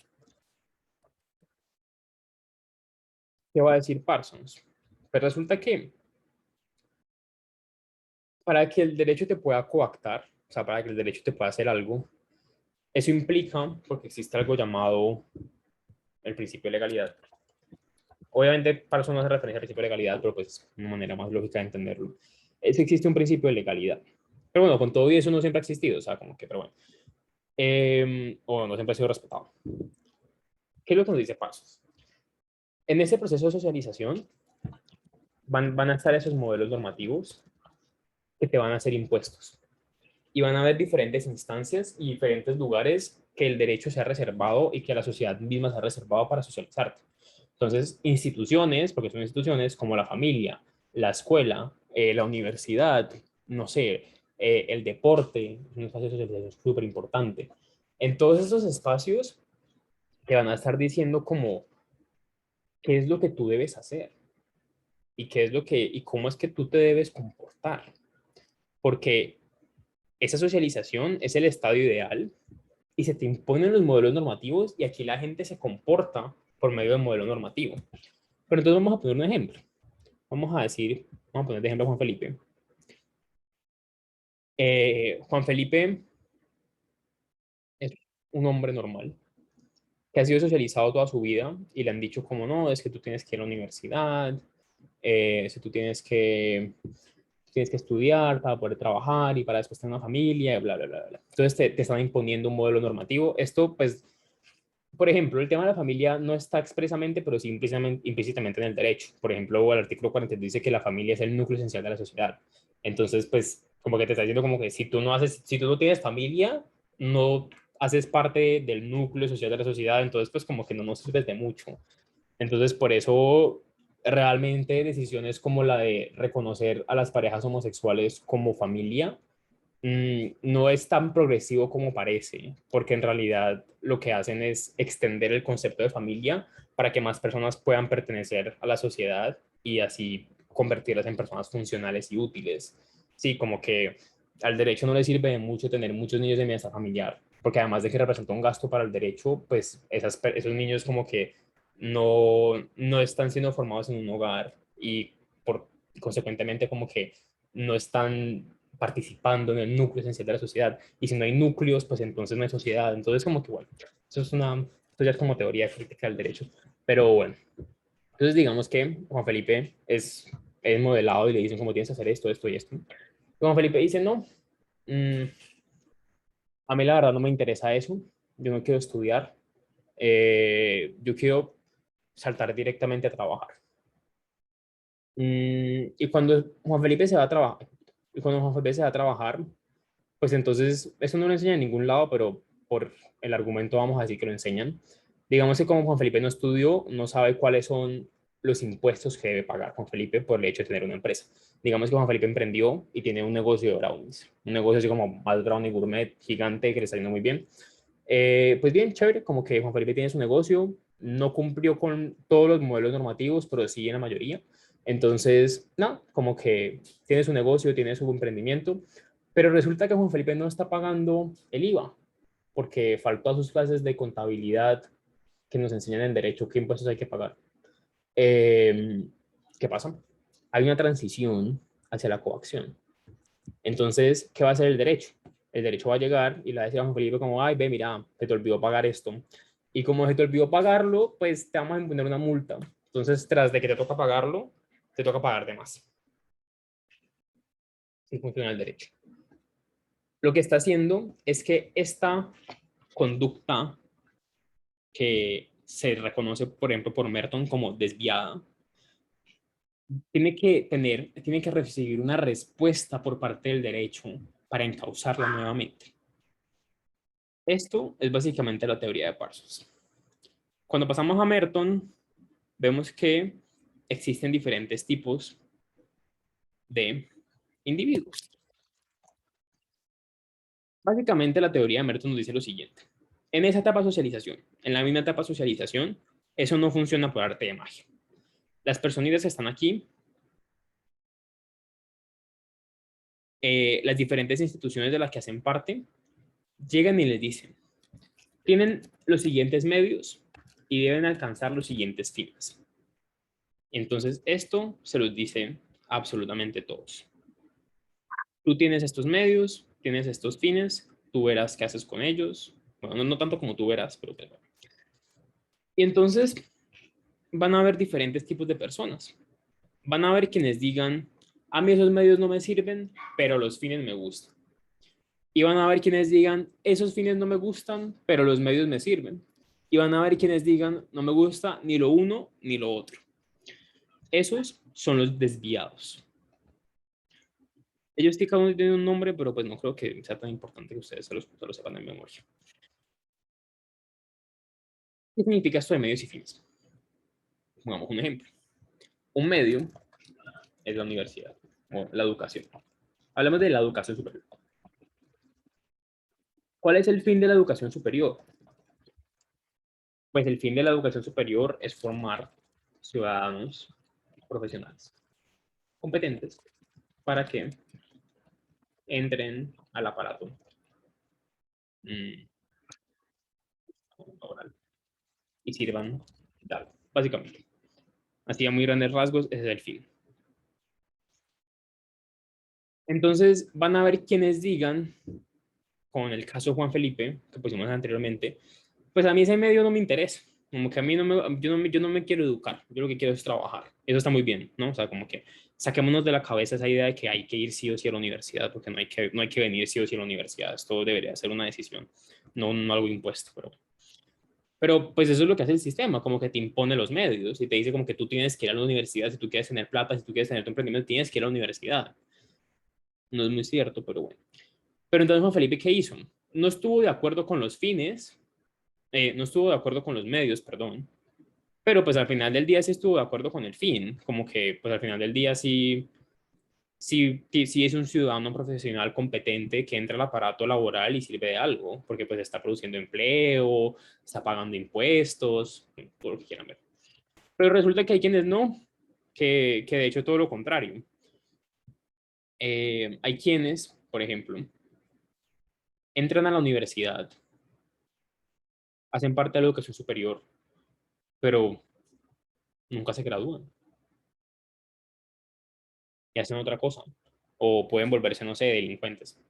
¿Qué va a decir Parsons? Pues resulta que para que el derecho te pueda coactar, o sea, para que el derecho te pueda hacer algo, eso implica, porque existe algo llamado el principio de legalidad. Obviamente, Parsons no hace referencia al principio de legalidad, pero pues es una manera más lógica de entenderlo. Es que existe un principio de legalidad. Pero bueno, con todo y eso no siempre ha existido, o sea, como que, pero bueno. O no siempre ha sido respetado. ¿Qué es lo que nos dice Parsons? En ese proceso de socialización van a estar esos modelos normativos que te van a hacer impuestos. Y van a haber diferentes instancias y diferentes lugares que el derecho se ha reservado y que la sociedad misma se ha reservado para socializarte. Entonces, instituciones, porque son instituciones como la familia, la escuela, la universidad, no sé, el deporte, es un espacio de socialización súper importante. En todos esos espacios te van a estar diciendo como qué es lo que tú debes hacer y qué es lo que y cómo es que tú te debes comportar. Porque esa socialización es el estadio ideal y se te imponen los modelos normativos y aquí la gente se comporta por medio del modelo normativo. Pero entonces vamos a poner un ejemplo. Vamos a decir, vamos a poner de ejemplo a Juan Felipe. Juan Felipe es un hombre normal que ha sido socializado toda su vida y le han dicho como no, es que tú tienes que ir a la universidad, si tú tienes que estudiar para poder trabajar y para después tener una familia, bla, bla, bla, bla. Entonces te están imponiendo un modelo normativo. Esto, pues, por ejemplo, el tema de la familia no está expresamente, pero sí implícitamente en el derecho. Por ejemplo, el artículo 40 dice que la familia es el núcleo esencial de la sociedad. Entonces, pues, como que te está diciendo como que si tú no tienes familia, no haces parte del núcleo social de la sociedad, entonces, pues, como que no nos sirves de mucho. Entonces, por eso realmente decisiones como la de reconocer a las parejas homosexuales como familia no es tan progresivo como parece, porque en realidad lo que hacen es extender el concepto de familia para que más personas puedan pertenecer a la sociedad y así convertirlas en personas funcionales y útiles. Sí, como que al derecho no le sirve de mucho tener muchos niños de bienestar familiar, porque además de que representa un gasto para el derecho, pues esos niños como que no están siendo formados en un hogar y consecuentemente como que no están participando en el núcleo esencial de la sociedad. Y si no hay núcleos, pues entonces no hay sociedad. Entonces, como que bueno, eso ya es como teoría crítica del derecho. Pero bueno, entonces digamos que Juan Felipe es modelado y le dicen cómo tienes que hacer esto, esto y esto. Y Juan Felipe dice, no, mmm, a mí la verdad no me interesa eso, yo no quiero estudiar, yo quiero saltar directamente a trabajar. Y cuando Juan Felipe se va a trabajar, y cuando Juan Felipe se va a trabajar, pues entonces eso no lo enseñan en ningún lado, pero por el argumento vamos a decir que lo enseñan. Digamos que como Juan Felipe no estudió, no sabe cuáles son los impuestos que debe pagar Juan Felipe por el hecho de tener una empresa. Digamos que Juan Felipe emprendió y tiene un negocio de brownies, un negocio así como Mad Brownie Gourmet gigante que le está yendo muy bien. Pues bien, chévere, como que Juan Felipe tiene su negocio, no cumplió con todos los modelos normativos, pero sí en la mayoría. Entonces, no, como que tiene su negocio, tiene su emprendimiento, pero resulta que Juan Felipe no está pagando el IVA porque faltó a sus clases de contabilidad que nos enseñan en derecho qué impuestos hay que pagar. Eh, ¿Qué pasa? Hay una transición hacia la coacción. Entonces, ¿qué va a hacer el derecho? El derecho va a llegar y le va a decir a Juan Felipe como, ay, ve, mira, se te olvidó pagar esto. Y como se te olvidó pagarlo, pues te vamos a imponer una multa. Entonces, tras de que te toca pagarlo, te toca pagar de más. Así funciona el derecho. Lo que está haciendo es que esta conducta que se reconoce, por ejemplo, por Merton como desviada, tiene que recibir una respuesta por parte del derecho para encauzarla nuevamente. Esto es básicamente la teoría de Parsons. Cuando pasamos a Merton, vemos que existen diferentes tipos de individuos. Básicamente la teoría de Merton nos dice lo siguiente. En esa etapa de socialización, en la misma etapa de socialización, eso no funciona por arte de magia. Las personitas que están aquí, las diferentes instituciones de las que hacen parte, llegan y les dicen, tienen los siguientes medios y deben alcanzar los siguientes fines. Entonces, esto se los dice absolutamente todos. Tú tienes estos medios, tienes estos fines, tú verás qué haces con ellos. Bueno, no tanto como tú verás, pero te... Y entonces van a haber diferentes tipos de personas. Van a haber quienes digan, a mí esos medios no me sirven, pero los fines me gustan. Y van a haber quienes digan, esos fines no me gustan, pero los medios me sirven. Y van a haber quienes digan, no me gusta ni lo uno ni lo otro. Esos son los desviados. Ellos cada uno tienen un nombre, pero pues no creo que sea tan importante que ustedes se lo sepan de memoria. ¿Qué significa esto de medios y fines? Pongamos un ejemplo. Un medio es la universidad o la educación. Hablamos de la educación superior. ¿Cuál es el fin de la educación superior? Pues el fin de la educación superior es formar ciudadanos profesionales competentes para que entren al aparato laboral y sirvan de algo, básicamente. Así a muy grandes rasgos, ese es el fin. Entonces van a haber quienes digan, con el caso de Juan Felipe, que pusimos anteriormente, pues a mí ese medio no me interesa, como que a mí yo no me quiero educar, yo lo que quiero es trabajar. Eso está muy bien, ¿no? O sea, como que saquémonos de la cabeza esa idea de que hay que ir sí o sí a la universidad, porque no hay que venir sí o sí a la universidad, esto debería ser una decisión, no algo impuesto, pero pues eso es lo que hace el sistema, como que te impone los medios y te dice como que tú tienes que ir a la universidad, si tú quieres tener plata, si tú quieres tener tu emprendimiento, tienes que ir a la universidad. No es muy cierto, pero bueno. Pero entonces Juan Felipe, ¿qué hizo? No estuvo de acuerdo con los fines, no estuvo de acuerdo con los medios, perdón, pero pues al final del día sí estuvo de acuerdo con el fin, como que pues al final del día sí es un ciudadano profesional competente que entra al aparato laboral y sirve de algo, porque pues está produciendo empleo, está pagando impuestos, todo lo que quieran ver. Pero resulta que hay quienes no, que de hecho todo lo contrario. Hay quienes, por ejemplo, entran a la universidad, hacen parte de la educación superior, pero nunca se gradúan y hacen otra cosa. O pueden volverse, no sé, delincuentes.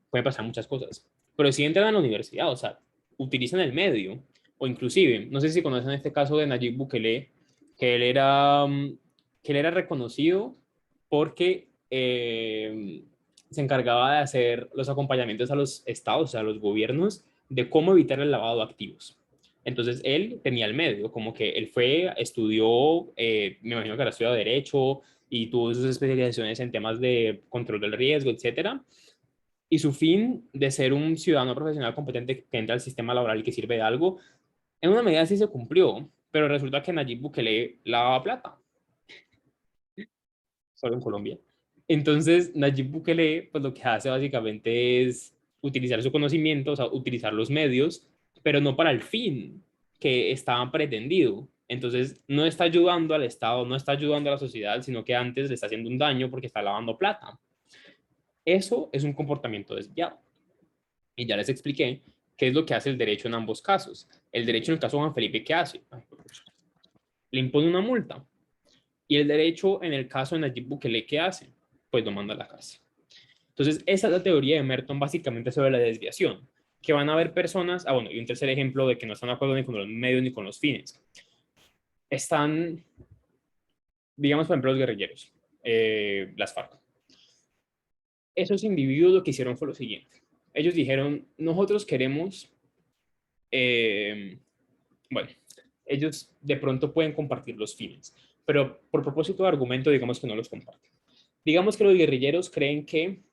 Pueden pasar muchas cosas. Pero si entran a la universidad, o sea, utilizan el medio, o inclusive, no sé si conocen este caso de Nayib Bukele, que él era, que él era reconocido porque se encargaba de hacer los acompañamientos a los estados, o sea, a los gobiernos, de cómo evitar el lavado de activos. Entonces, él tenía el medio, como que él fue, estudió, me imagino que era estudiado Derecho y tuvo sus especializaciones en temas de control del riesgo, etcétera. Y su fin de ser un ciudadano profesional competente que entra al sistema laboral y que sirve de algo, en una medida sí se cumplió, pero resulta que Nayib Bukele lavaba plata, solo en Colombia. Entonces, Nayib Bukele, pues lo que hace básicamente es utilizar su conocimiento, o sea, utilizar los medios, pero no para el fin que estaban pretendido. Entonces, no está ayudando al Estado, no está ayudando a la sociedad, sino que antes le está haciendo un daño porque está lavando plata. Eso es un comportamiento desviado. Y ya les expliqué qué es lo que hace el derecho en ambos casos. El derecho en el caso de Juan Felipe, ¿qué hace? Le impone una multa. Y el derecho en el caso de Nayib Bukele, ¿qué hace? Pues lo manda a la cárcel. Entonces, esa es la teoría de Merton básicamente sobre la desviación, que van a haber personas, bueno, y un tercer ejemplo de que no están de acuerdo ni con los medios ni con los fines. Están, digamos, por ejemplo, los guerrilleros, las FARC. Esos individuos lo que hicieron fue lo siguiente. Ellos dijeron, nosotros queremos, bueno, ellos de pronto pueden compartir los fines, pero por propósito de argumento, digamos que no los comparten. Digamos que los guerrilleros creen que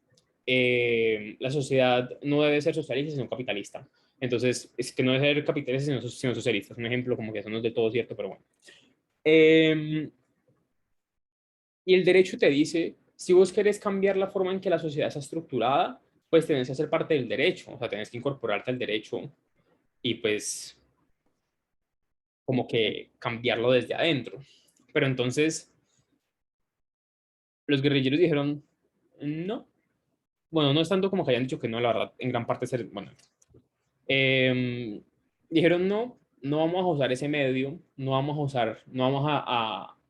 la sociedad no debe ser socialista, sino capitalista. Entonces, es que no debe ser capitalista, sino socialista. Es un ejemplo como que eso no es de todo cierto, pero bueno. Y el derecho te dice, si vos querés cambiar la forma en que la sociedad está estructurada, pues tenés que hacer parte del derecho, o sea, tenés que incorporarte al derecho y pues como que cambiarlo desde adentro. Pero entonces los guerrilleros dijeron, no. Bueno, no es tanto como que hayan dicho que no, la verdad, en gran parte es, bueno, dijeron no, no vamos a usar ese medio, no vamos a usar, no vamos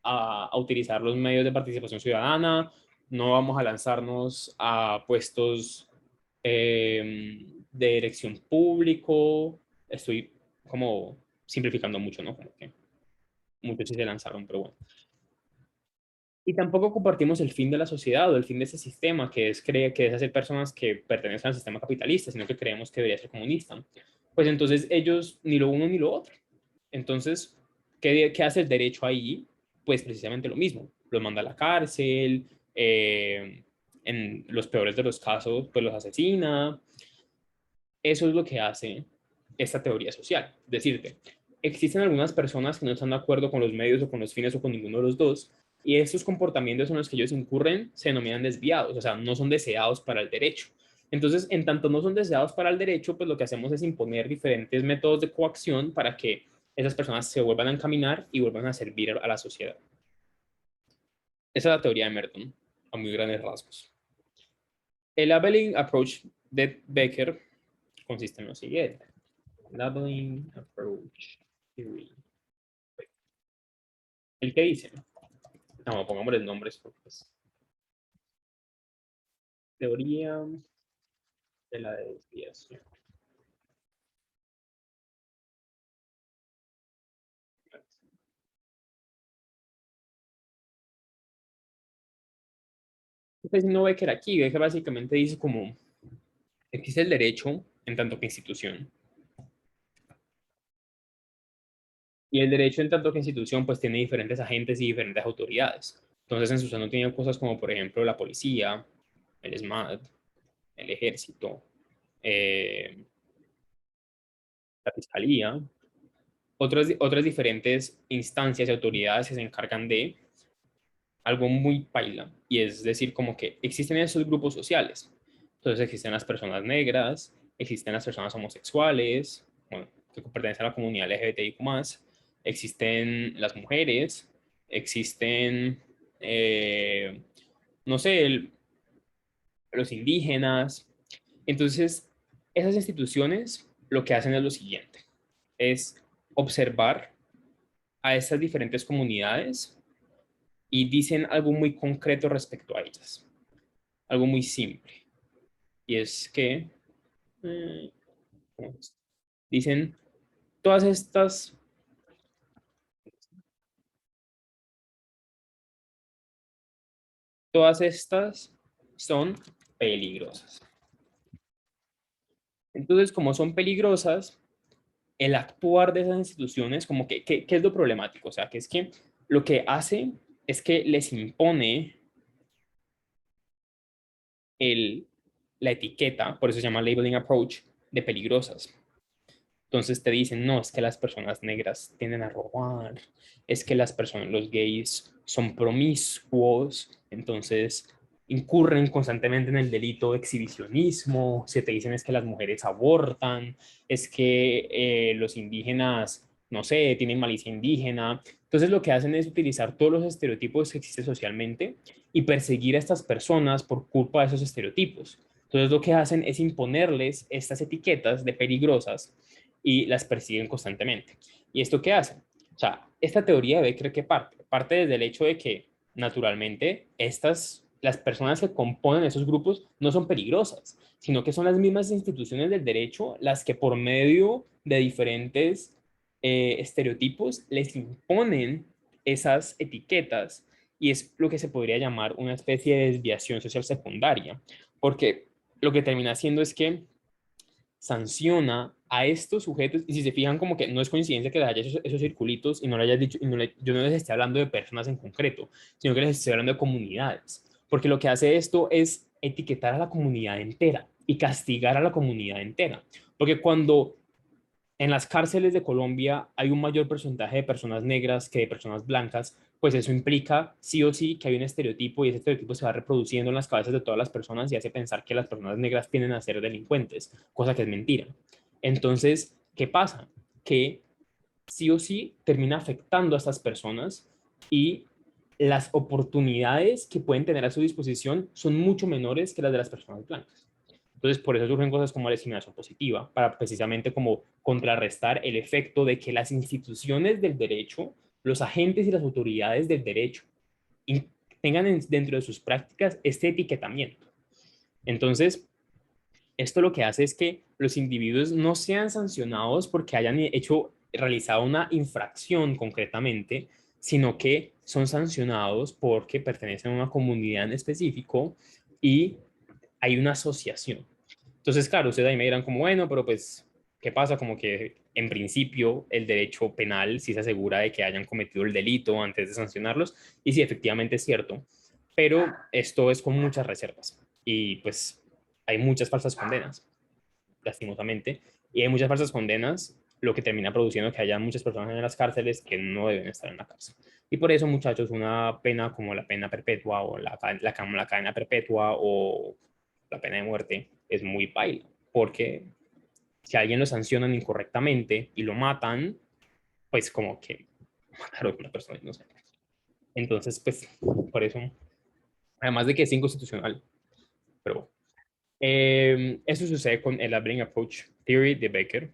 a utilizar los medios de participación ciudadana, no vamos a lanzarnos a puestos de elección público. Estoy como simplificando mucho, ¿no? Como que muchos sí se lanzaron, pero bueno. Y tampoco compartimos el fin de la sociedad o el fin de ese sistema, que es, que es hacer personas que pertenecen al sistema capitalista, sino que creemos que debería ser comunista. Pues entonces ellos ni lo uno ni lo otro. Entonces, ¿qué hace el derecho ahí? Pues precisamente lo mismo. Los manda a la cárcel, en los peores de los casos, pues los asesina. Eso es lo que hace esta teoría social. Decirte, existen algunas personas que no están de acuerdo con los medios o con los fines o con ninguno de los dos, y estos comportamientos en los que ellos incurren se denominan desviados, o sea, no son deseados para el derecho. Entonces, en tanto no son deseados para el derecho, pues lo que hacemos es imponer diferentes métodos de coacción para que esas personas se vuelvan a encaminar y vuelvan a servir a la sociedad. Esa es la teoría de Merton, a muy grandes rasgos. El labeling approach de Becker consiste en lo siguiente. Labeling approach theory. ¿El qué dice? No, pongámosle nombres. Pues. Teoría de la desviación. Entonces no Becker aquí, Becker básicamente dice como existe el derecho en tanto que institución. Y el derecho en tanto que institución pues tiene diferentes agentes y diferentes autoridades. Entonces en su seno tiene cosas como por ejemplo la policía, el SMAT, el ejército, la fiscalía, otras diferentes instancias y autoridades que se encargan de algo muy paila, y es decir, como que existen esos grupos sociales. Entonces existen las personas negras, existen las personas homosexuales, bueno, que pertenecen a la comunidad LGBTIQ+, existen las mujeres, existen, no sé, los indígenas. Entonces, esas instituciones lo que hacen es lo siguiente, es observar a estas diferentes comunidades y dicen algo muy concreto respecto a ellas, algo muy simple. Y es que dicen, todas estas, todas estas son peligrosas. Entonces, como son peligrosas, el actuar de esas instituciones, como que, ¿qué es lo problemático? O sea, que es que lo que hace es que les impone la etiqueta, por eso se llama labeling approach, de peligrosas. Entonces te dicen, no, es que las personas negras tienden a robar, es que las personas, los gays son promiscuos, entonces incurren constantemente en el delito de exhibicionismo, se te dicen es que las mujeres abortan, es que los indígenas, no sé, tienen malicia indígena. Entonces lo que hacen es utilizar todos los estereotipos que existen socialmente y perseguir a estas personas por culpa de esos estereotipos. Entonces lo que hacen es imponerles estas etiquetas de peligrosas y las persiguen constantemente. ¿Y esto qué hace? O sea, esta teoría de Becker, ¿qué parte? Parte desde el hecho de que naturalmente estas las personas que componen esos grupos no son peligrosas, sino que son las mismas instituciones del derecho las que por medio de diferentes estereotipos les imponen esas etiquetas, y es lo que se podría llamar una especie de desviación social secundaria, porque lo que termina haciendo es que sanciona a estos sujetos, y si se fijan, como que no es coincidencia que les haya esos circulitos y no le hayas dicho, y yo no les esté hablando de personas en concreto, sino que les estoy hablando de comunidades, porque lo que hace esto es etiquetar a la comunidad entera y castigar a la comunidad entera, porque cuando en las cárceles de Colombia hay un mayor porcentaje de personas negras que de personas blancas, pues eso implica sí o sí que hay un estereotipo, y ese estereotipo se va reproduciendo en las cabezas de todas las personas y hace pensar que las personas negras tienden a ser delincuentes, cosa que es mentira. Entonces, ¿qué pasa? Que sí o sí termina afectando a estas personas, y las oportunidades que pueden tener a su disposición son mucho menores que las de las personas blancas. Entonces, por eso surgen cosas como la discriminación positiva, para precisamente como contrarrestar el efecto de que las instituciones del derecho, los agentes y las autoridades del derecho, tengan dentro de sus prácticas este etiquetamiento. Entonces, esto lo que hace es que los individuos no sean sancionados porque hayan realizado una infracción concretamente, sino que son sancionados porque pertenecen a una comunidad en específico y hay una asociación. Entonces, claro, ustedes ahí me dirán como, bueno, pero pues, ¿qué pasa? Como que en principio el derecho penal sí se asegura de que hayan cometido el delito antes de sancionarlos, y sí, efectivamente es cierto, pero esto es con muchas reservas, y pues hay muchas falsas condenas, lastimosamente, y hay muchas falsas condenas, lo que termina produciendo que haya muchas personas en las cárceles que no deben estar en la cárcel. Y por eso, muchachos, una pena como la pena perpetua o la cadena perpetua o la pena de muerte es muy paila, porque si a alguien lo sancionan incorrectamente y lo matan, pues como que mataron a una persona inocente. Entonces, pues, por eso, además de que es inconstitucional, pero bueno. Eso sucede con el Labyrinth Approach Theory de Becker.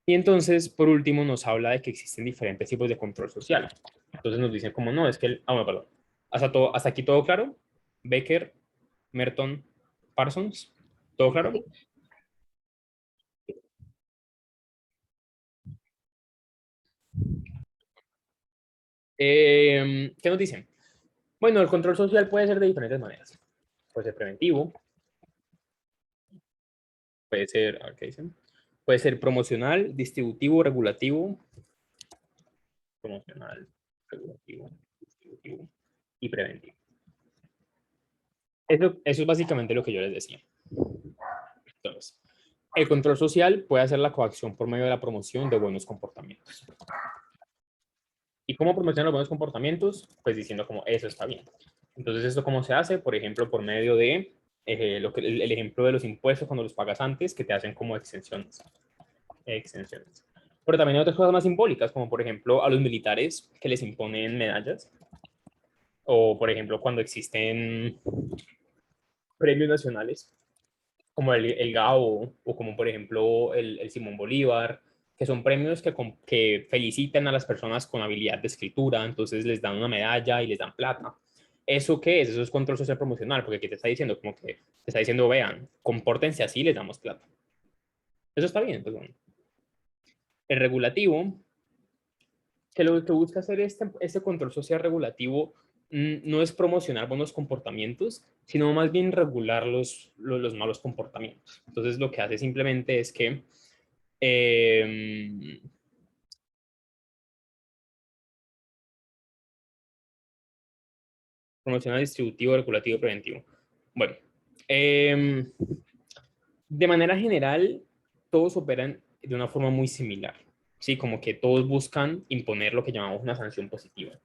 Y entonces, por último, nos habla de que existen diferentes tipos de control social. Entonces nos dicen como no, es que bueno, perdón. Hasta aquí todo claro. Becker, Merton, Parsons, ¿todo claro? ¿Qué nos dicen? Bueno, el control social puede ser de diferentes maneras. Puede ser preventivo, puede ser, a ver qué dicen, puede ser promocional, distributivo, regulativo, promocional, regulativo, distributivo y preventivo. Eso es básicamente lo que yo les decía. Entonces, el control social puede hacer la coacción por medio de la promoción de buenos comportamientos. ¿Y cómo promocionar los buenos comportamientos? Pues diciendo como eso está bien. Entonces, ¿esto cómo se hace? Por ejemplo, por medio de el ejemplo de los impuestos cuando los pagas antes, que te hacen como exenciones. Pero también hay otras cosas más simbólicas, como por ejemplo a los militares que les imponen medallas, o por ejemplo cuando existen premios nacionales, como el GAO, o como por ejemplo el Simón Bolívar, que son premios que felicitan a las personas con habilidad de escritura, entonces les dan una medalla y les dan plata. ¿Eso qué es? Eso es control social promocional, porque aquí te está diciendo como que te está diciendo, vean, compórtense así, les damos plata. Eso está bien, entonces, bueno. El regulativo, que lo que busca hacer este control social regulativo no es promocionar buenos comportamientos, sino más bien regular los malos comportamientos. Entonces, lo que hace simplemente es que promocionar distributivo, regulativo, preventivo. Bueno, de manera general, todos operan de una forma muy similar, ¿sí? Como que todos buscan imponer lo que llamamos una sanción positiva.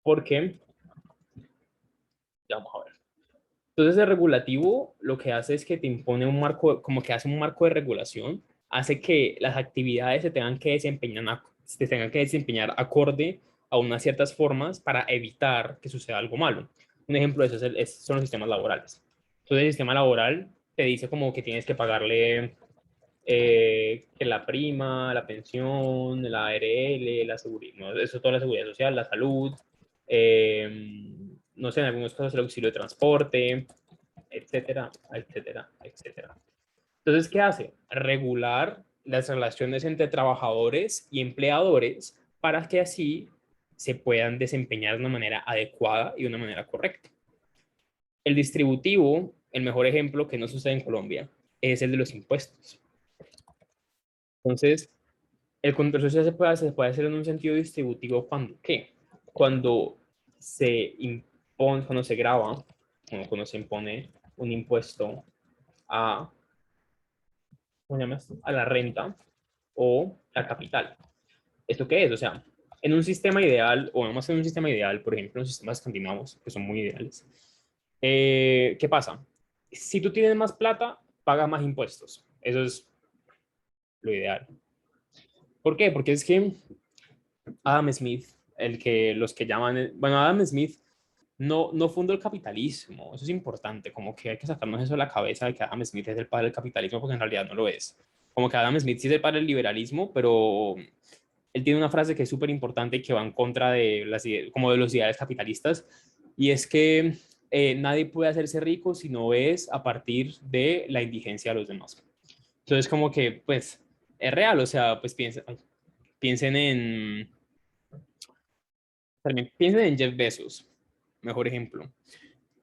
¿Por qué? Ya vamos a ver. Entonces, el regulativo lo que hace es que te impone un marco, como que hace un marco de regulación, hace que las actividades se tengan que desempeñar acorde a unas ciertas formas para evitar que suceda algo malo. Un ejemplo de eso son los sistemas laborales. Entonces, el sistema laboral te dice como que tienes que pagarle que la prima, la pensión, la ARL, la seguridad, no, eso toda la seguridad social, la salud, no sé, en algunos casos el auxilio de transporte, etcétera, etcétera, etcétera. Entonces, ¿qué hace? Regular las relaciones entre trabajadores y empleadores para que así se puedan desempeñar de una manera adecuada y de una manera correcta. El distributivo, el mejor ejemplo que no sucede en Colombia, es el de los impuestos. Entonces, el control social se puede hacer en un sentido distributivo cuando, ¿qué? Cuando se impone, cuando se grava, cuando se impone un impuesto a, ¿cómo se llama esto? A la renta o la capital. ¿Esto qué es? O sea, en un sistema ideal, o vamos en un sistema ideal, por ejemplo, en los sistemas escandinavos, que son muy ideales, ¿qué pasa? Si tú tienes más plata, pagas más impuestos. Eso es lo ideal. ¿Por qué? Porque es que Adam Smith, el que los que llaman, bueno, Adam Smith no fundó el capitalismo, eso es importante, como que hay que sacarnos eso de la cabeza de que Adam Smith es el padre del capitalismo, porque en realidad no lo es. Como que Adam Smith sí es el padre del liberalismo, pero él tiene una frase que es súper importante y que va en contra de las como de los ideales capitalistas, y es que nadie puede hacerse rico si no es a partir de la indigencia de los demás. Entonces, como que, pues, es real, o sea, pues piensen en, piensen en Jeff Bezos, mejor ejemplo.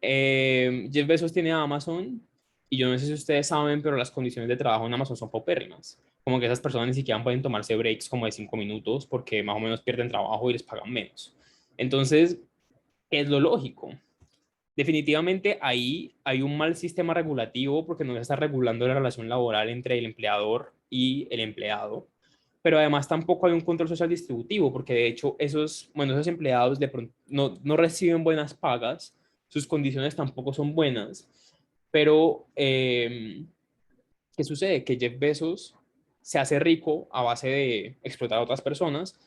Jeff Bezos tiene Amazon y yo no sé si ustedes saben, pero las condiciones de trabajo en Amazon son paupérrimas. Como que esas personas ni siquiera pueden tomarse breaks como de 5 minutos porque más o menos pierden trabajo y les pagan menos. Entonces, ¿qué es lo lógico? Definitivamente ahí hay un mal sistema regulativo porque no se está regulando la relación laboral entre el empleador y el empleado, pero además tampoco hay un control social distributivo porque de hecho esos empleados de pronto no reciben buenas pagas, sus condiciones tampoco son buenas, pero ¿qué sucede? Que Jeff Bezos se hace rico a base de explotar a otras personas,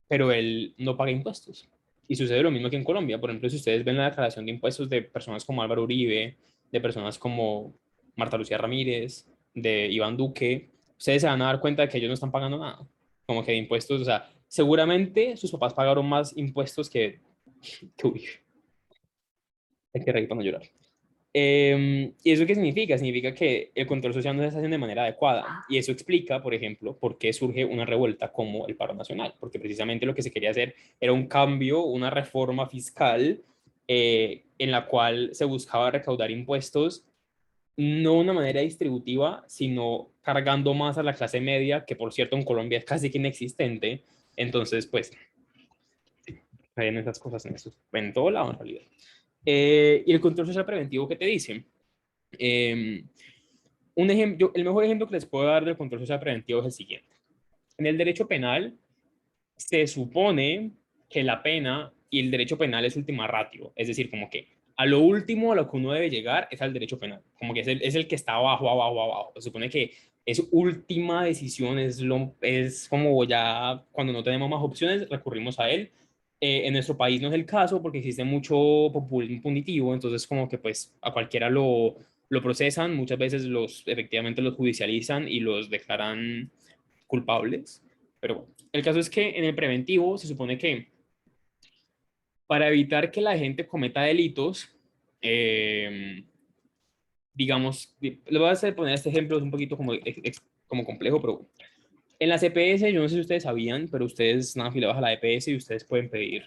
pero él no paga impuestos. Y sucede lo mismo que en Colombia. Por ejemplo, si ustedes ven la declaración de impuestos de personas como Álvaro Uribe, de personas como Marta Lucía Ramírez, de Iván Duque, ustedes se van a dar cuenta de que ellos no están pagando nada. Como que de impuestos, o sea, seguramente sus papás pagaron más impuestos que uy, hay que reír para no llorar. ¿Y eso qué significa? Significa que el control social no se está haciendo de manera adecuada. Y eso explica, por ejemplo, por qué surge una revuelta como el paro nacional. Porque precisamente lo que se quería hacer era un cambio, una reforma fiscal en la cual se buscaba recaudar impuestos, no de una manera distributiva, sino cargando más a la clase media, que por cierto en Colombia es casi que inexistente. Entonces, pues, caen esas cosas en todo lado en realidad. Y el control social preventivo, ¿qué te dice? Un ejemplo, el mejor ejemplo que les puedo dar del control social preventivo es el siguiente. En el derecho penal se supone que la pena y el derecho penal es última ratio, es decir, como que a lo último a lo que uno debe llegar es al derecho penal, como que es el que está abajo, abajo, abajo. Se supone que es última decisión, es como ya cuando no tenemos más opciones recurrimos a él. En nuestro país no es el caso porque existe mucho populismo punitivo, entonces como que pues a cualquiera lo procesan, muchas veces efectivamente los judicializan y los declaran culpables. Pero bueno, el caso es que en el preventivo se supone que para evitar que la gente cometa delitos, digamos, le voy a hacer poner este ejemplo, es un poquito como complejo, pero en las EPS, yo no sé si ustedes sabían, pero ustedes están afiliados a la EPS y ustedes pueden pedir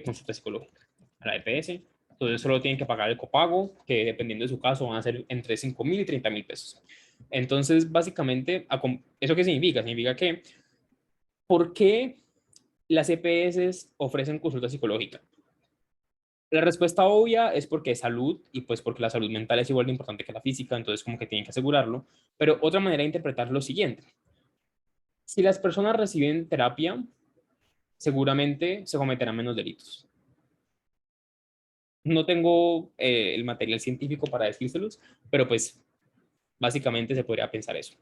consulta psicológica a la EPS. Entonces solo tienen que pagar el copago, que dependiendo de su caso van a ser entre 5.000 y 30.000 pesos. Entonces, básicamente, ¿eso qué significa? Significa que, ¿por qué las EPS ofrecen consulta psicológica? La respuesta obvia es porque es salud y pues porque la salud mental es igual de importante que la física, entonces como que tienen que asegurarlo. Pero otra manera de interpretar es lo siguiente. Si las personas reciben terapia, seguramente se cometerán menos delitos. No tengo el material científico para decírselos, pero pues básicamente se podría pensar eso.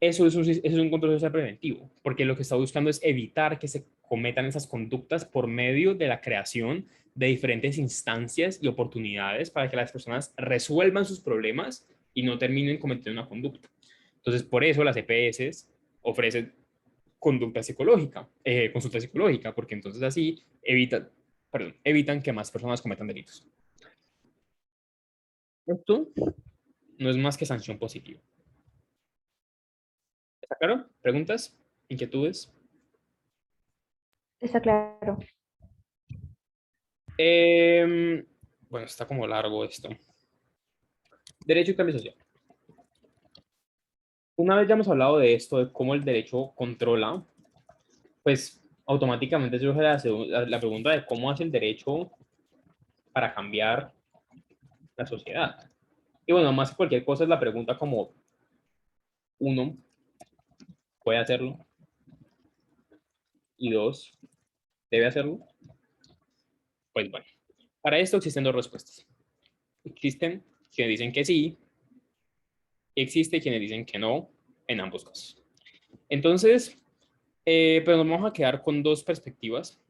Eso es un control social preventivo, porque lo que está buscando es evitar que se cometan esas conductas por medio de la creación de diferentes instancias y oportunidades para que las personas resuelvan sus problemas y no terminen cometiendo una conducta. Entonces, por eso las EPS ofrecen consulta psicológica, porque entonces así evitan que más personas cometan delitos. Esto no es más que sanción positiva. ¿Está claro? ¿Preguntas? ¿Inquietudes? Está claro. Bueno, está como largo esto. Derecho y cambio social. Una vez ya hemos hablado de esto, de cómo el derecho controla, pues automáticamente surge la pregunta de cómo hace el derecho para cambiar la sociedad. Y bueno, más que cualquier cosa es la pregunta como uno puede hacerlo y dos debe hacerlo. Pues bueno, para esto existen dos respuestas. Existen quienes dicen que sí y existe quienes dicen que no en ambos casos. Entonces, pero nos vamos a quedar con dos perspectivas.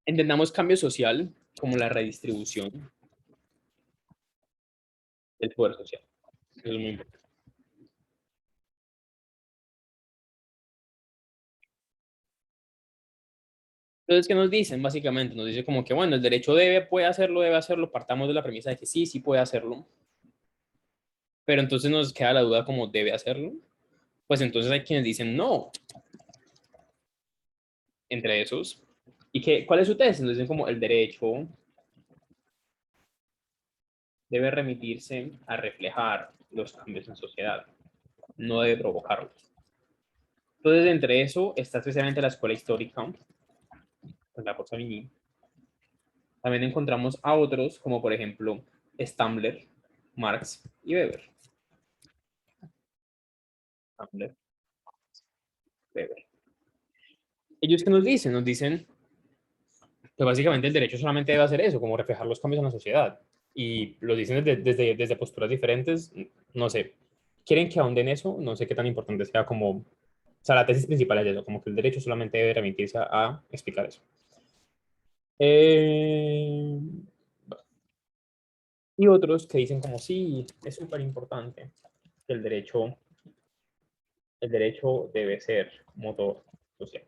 Entendamos cambio social como la redistribución del poder social. Eso es muy importante. Entonces, ¿qué nos dicen? Básicamente nos dice como que, bueno, el derecho puede hacerlo, partamos de la premisa de que sí, sí puede hacerlo, pero entonces nos queda la duda como debe hacerlo. Pues entonces hay quienes dicen no, entre esos. ¿Y cuál es su tesis? Nos dicen como el derecho debe remitirse a reflejar los cambios en sociedad, no debe provocarlos. Entonces, entre eso está especialmente la escuela histórica, pues la por Savigny. También encontramos a otros, como por ejemplo Stammler, Marx y Weber. Stammler, Weber. ¿Ellos qué nos dicen? Nos dicen que básicamente el derecho solamente debe hacer eso, como reflejar los cambios en la sociedad. Y lo dicen desde posturas diferentes, no sé. ¿Quieren que ahonde en eso? No sé qué tan importante sea como... O sea, la tesis principal es eso, como que el derecho solamente debe remitirse a explicar eso. Y otros que dicen como sí, es súper importante que el derecho debe ser motor social.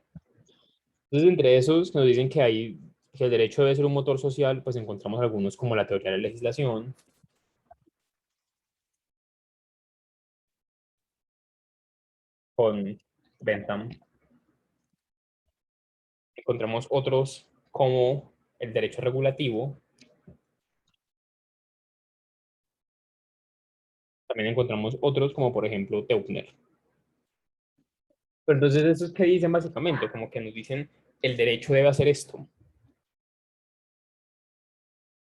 Entonces, entre esos que nos dicen que el derecho debe ser un motor social, pues encontramos algunos como la teoría de la legislación, con Bentham. Encontramos otros como el derecho regulativo. También encontramos otros como por ejemplo Teubner. Pero entonces, ¿esos que dicen básicamente? Como que nos dicen el derecho debe hacer esto. O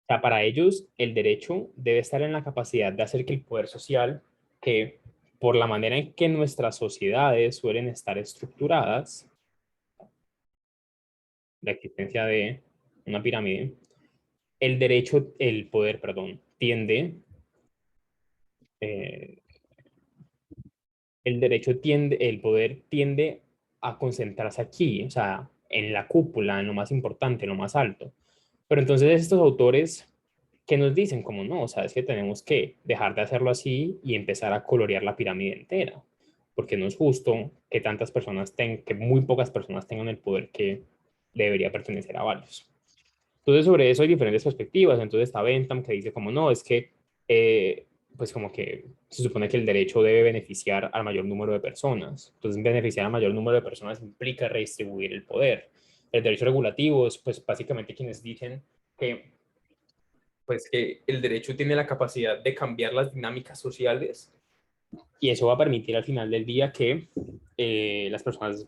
sea, para ellos, el derecho debe estar en la capacidad de hacer que el poder social, que por la manera en que nuestras sociedades suelen estar estructuradas, la existencia de una pirámide, el poder, perdón, eh, el poder tiende a concentrarse aquí, o sea, en la cúpula, en lo más importante, en lo más alto. Pero entonces estos autores que nos dicen como no, o sea, es que tenemos que dejar de hacerlo así y empezar a colorear la pirámide entera, porque no es justo que que muy pocas personas tengan el poder que debería pertenecer a varios. Entonces, sobre eso hay diferentes perspectivas. Entonces está Bentham que dice como no, es que pues como que se supone que el derecho debe beneficiar al mayor número de personas. Entonces, beneficiar al mayor número de personas implica redistribuir el poder. El derecho regulativo es pues básicamente quienes dicen que pues que el derecho tiene la capacidad de cambiar las dinámicas sociales y eso va a permitir al final del día que las personas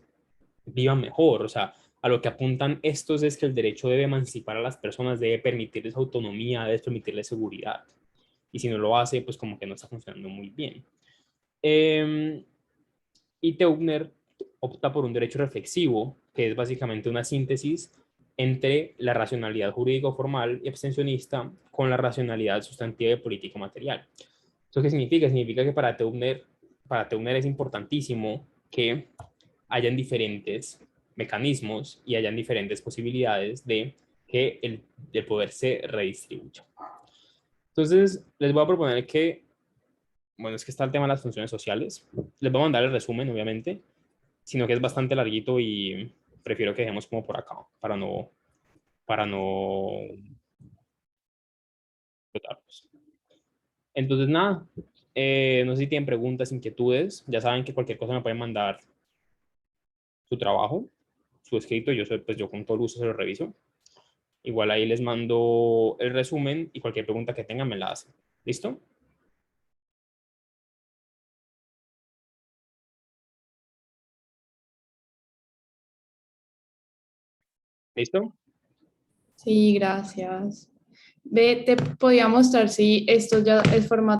vivan mejor. O sea, a lo que apuntan estos es que el derecho debe emancipar a las personas, debe permitirles autonomía, debe permitirles seguridad. Y si no lo hace, pues como que no está funcionando muy bien. Y Teubner opta por un derecho reflexivo, que es básicamente una síntesis entre la racionalidad jurídico-formal y abstencionista con la racionalidad sustantiva y política material. ¿Eso qué significa? Significa que para Teubner es importantísimo que hayan diferentes mecanismos y hayan diferentes posibilidades de que el poder se redistribuya. Entonces, les voy a proponer que, bueno, es que está el tema de las funciones sociales. Les voy a mandar el resumen, obviamente, sino que es bastante larguito y prefiero que dejemos como por acá, para no explotarlos. Entonces, nada, no sé si tienen preguntas, inquietudes, ya saben que cualquier cosa me pueden mandar su trabajo, su escrito, pues yo con todo gusto se lo reviso. Igual ahí les mando el resumen y cualquier pregunta que tengan me la hacen. ¿Listo? ¿Listo? Sí, gracias. Ve, te podía mostrar si esto ya es formato